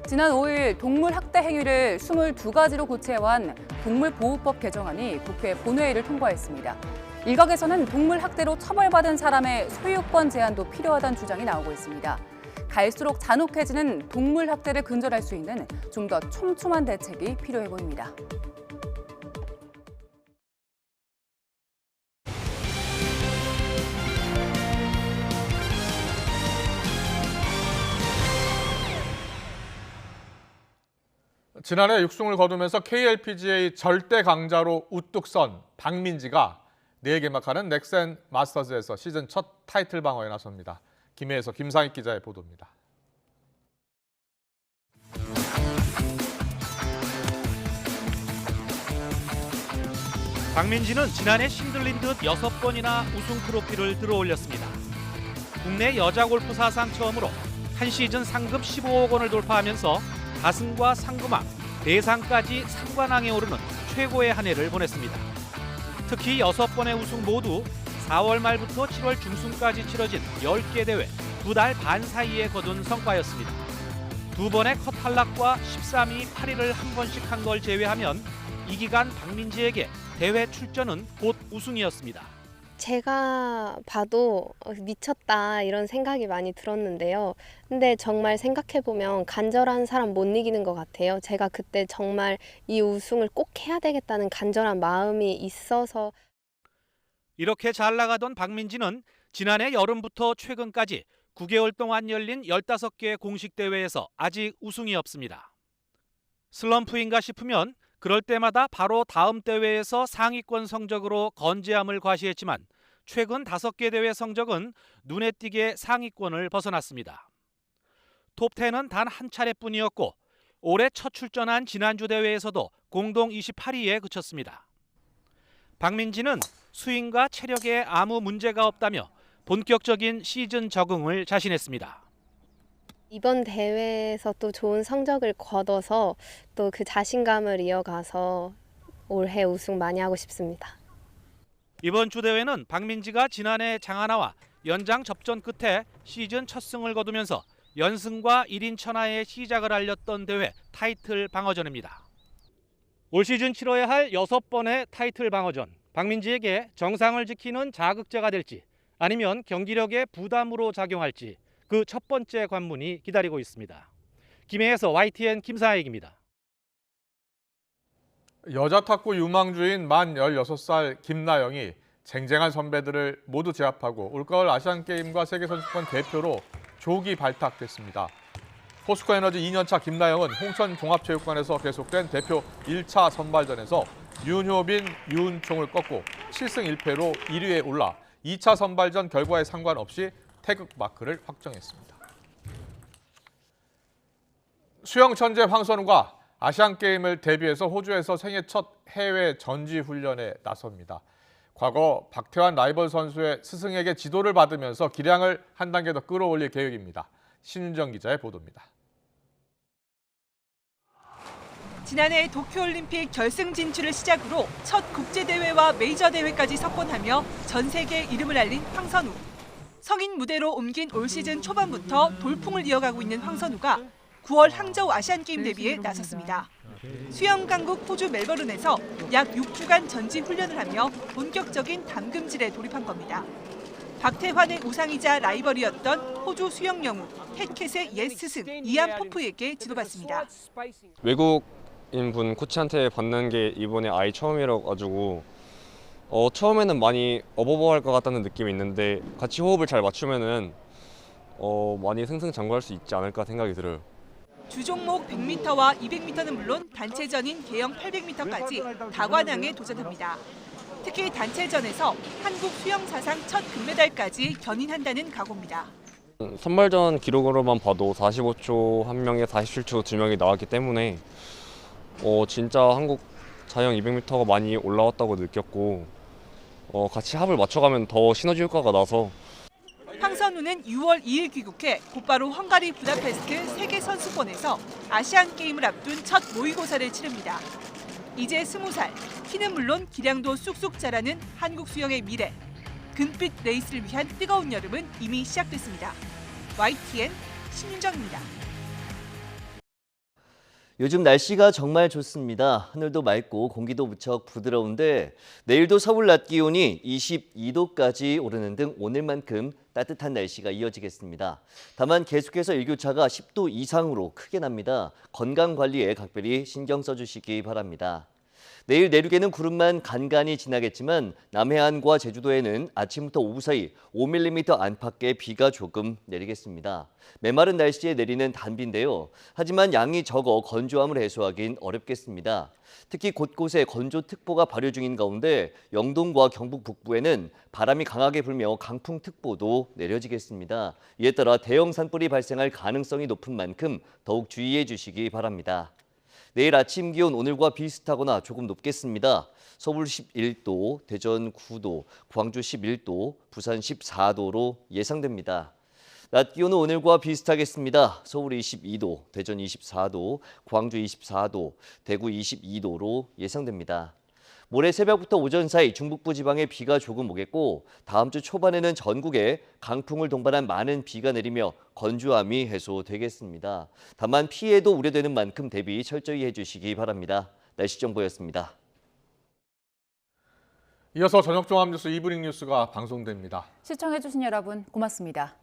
지난 5일 동물 학대 행위를 22가지로 고체화한 동물보호법 개정안이 국회 본회의를 통과했습니다. 일각에서는 동물 학대로 처벌받은 사람의 소유권 제한도 필요하다는 주장이 나오고 있습니다. 갈수록 잔혹해지는 동물 학대를 근절할 수 있는 좀 더 촘촘한 대책이 필요해 보입니다. 지난해 육승을 거두면서 KLPGA 절대 강자로 우뚝 선 박민지가 내일 개막하는 넥센 마스터즈에서 시즌 첫 타이틀 방어에 나섭니다. 김해에서 김상익 기자의 보도입니다. 박민지는 지난해 신들린 듯 6번이나 우승 트로피를 들어올렸습니다. 국내 여자 골프 사상 처음으로 한 시즌 상금 15억 원을 돌파하면서 다승과 상금왕, 대상까지 3관왕에 오르는 최고의 한 해를 보냈습니다. 특히 6번의 우승 모두 4월 말부터 7월 중순까지 치러진 10개 대회 2달 반 사이에 거둔 성과였습니다. 2번의 컷 탈락과 13위, 8위를 한 번씩 한 걸 제외하면 이 기간 박민지에게 대회 출전은 곧 우승이었습니다. 제가 봐도 미쳤다 이런 생각이 많이 들었는데요. 근데 정말 생각해보면 간절한 사람 못 이기는 것 같아요. 제가 그때 정말 이 우승을 꼭 해야 되겠다는 간절한 마음이 있어서. 이렇게 잘 나가던 박민지는 지난해 여름부터 최근까지 9개월 동안 열린 15개의 공식 대회에서 아직 우승이 없습니다. 슬럼프인가 싶으면 그럴 때마다 바로 다음 대회에서 상위권 성적으로 건재함을 과시했지만 최근 5개 대회 성적은 눈에 띄게 상위권을 벗어났습니다. 톱10은 단 한 차례뿐이었고 올해 첫 출전한 지난주 대회에서도 공동 28위에 그쳤습니다. 박민지는 스윙과 체력에 아무 문제가 없다며 본격적인 시즌 적응을 자신했습니다. 이번 대회에서 또 좋은 성적을 거둬서 또 그 자신감을 이어가서 올해 우승 많이 하고 싶습니다. 이번 주 대회는 박민지가 지난해 장하나와 연장 접전 끝에 시즌 첫 승을 거두면서 연승과 1인 천하의 시작을 알렸던 대회 타이틀 방어전입니다. 올 시즌 치러야 할 6번의 타이틀 방어전. 박민지에게 정상을 지키는 자극제가 될지 아니면 경기력의 부담으로 작용할지 그 첫 번째 관문이 기다리고 있습니다. 김해에서 YTN 김사익입니다. 여자 탁구 유망주인 만 16살 김나영이 쟁쟁한 선배들을 모두 제압하고 올가을 아시안게임과 세계선수권 대표로 조기 발탁됐습니다. 포스코에너지 2년차 김나영은 홍천종합체육관에서 계속된 대표 1차 선발전에서 윤효빈, 유은총을 꺾고 7승 1패로 1위에 올라 2차 선발전 결과에 상관없이 태극 마크를 확정했습니다. 수영 천재 황선우가 아시안게임을 대비해서 호주에서 생애 첫 해외 전지훈련에 나섭니다. 과거 박태환 라이벌 선수의 스승에게 지도를 받으면서 기량을 한 단계 더 끌어올릴 계획입니다. 신윤정 기자의 보도입니다. 지난해 도쿄올림픽 결승 진출을 시작으로 첫 국제대회와 메이저 대회까지 석권하며 전 세계에 이름을 알린 황선우. 성인 무대로 옮긴 올 시즌 초반부터 돌풍을 이어가고 있는 황선우가 9월 항저우 아시안게임 대비에 나섰습니다. 수영 강국 호주 멜버른에서 약 6주간 전지 훈련을 하며 본격적인 담금질에 돌입한 겁니다. 박태환의 우상이자 라이벌이었던 호주 수영 영웅 헥켓의 옛 스승 이안 포프에게 지도받습니다. 외국인분 코치한테 받는 게 이번에 아예 처음이라 가지고 처음에는 많이 어버버할 것 같다는 느낌이 있는데 같이 호흡을 잘 맞추면은 많이 승승장구할 수 있지 않을까 생각이 들어요. 주종목 100m와 200m는 물론 단체전인 개영 800m까지 다관왕에 도전합니다. 특히 단체전에서 한국 수영 사상 첫 금메달까지 견인한다는 각오입니다. 선발전 기록으로만 봐도 45초 한 명에 47초 두 명이 나왔기 때문에 진짜 한국 자영 200m가 많이 올라왔다고 느꼈고 같이 합을 맞춰가면 더 시너지 효과가 나서 황선우는 6월 2일 귀국해 곧바로 헝가리 부다페스트 세계선수권에서 아시안게임을 앞둔 첫 모의고사를 치릅니다. 이제 20살, 키는 물론 기량도 쑥쑥 자라는 한국 수영의 미래. 금빛 레이스를 위한 뜨거운 여름은 이미 시작됐습니다. YTN 신윤정입니다. 요즘 날씨가 정말 좋습니다. 하늘도 맑고 공기도 무척 부드러운데 내일도 서울 낮 기온이 22도까지 오르는 등 오늘만큼 따뜻한 날씨가 이어지겠습니다. 다만 계속해서 일교차가 10도 이상으로 크게 납니다. 건강 관리에 각별히 신경 써주시기 바랍니다. 내일 내륙에는 구름만 간간히 지나겠지만 남해안과 제주도에는 아침부터 오후 사이 5mm 안팎의 비가 조금 내리겠습니다. 메마른 날씨에 내리는 단비인데요. 하지만 양이 적어 건조함을 해소하긴 어렵겠습니다. 특히 곳곳에 건조특보가 발효 중인 가운데 영동과 경북 북부에는 바람이 강하게 불며 강풍특보도 내려지겠습니다. 이에 따라 대형 산불이 발생할 가능성이 높은 만큼 더욱 주의해 주시기 바랍니다. 내일 아침 기온 오늘과 비슷하거나 조금 높겠습니다. 서울 11도, 대전 9도, 광주 11도, 부산 14도로 예상됩니다. 낮 기온은 오늘과 비슷하겠습니다. 서울 22도, 대전 24도, 광주 24도, 대구 22도로 예상됩니다. 모레 새벽부터 오전 사이 중북부 지방에 비가 조금 오겠고 다음 주 초반에는 전국에 강풍을 동반한 많은 비가 내리며 건조함이 해소되겠습니다. 다만 피해도 우려되는 만큼 대비 철저히 해주시기 바랍니다. 날씨 정보였습니다. 이어서 저녁 종합뉴스 이브닝 뉴스가 방송됩니다. 시청해주신 여러분 고맙습니다.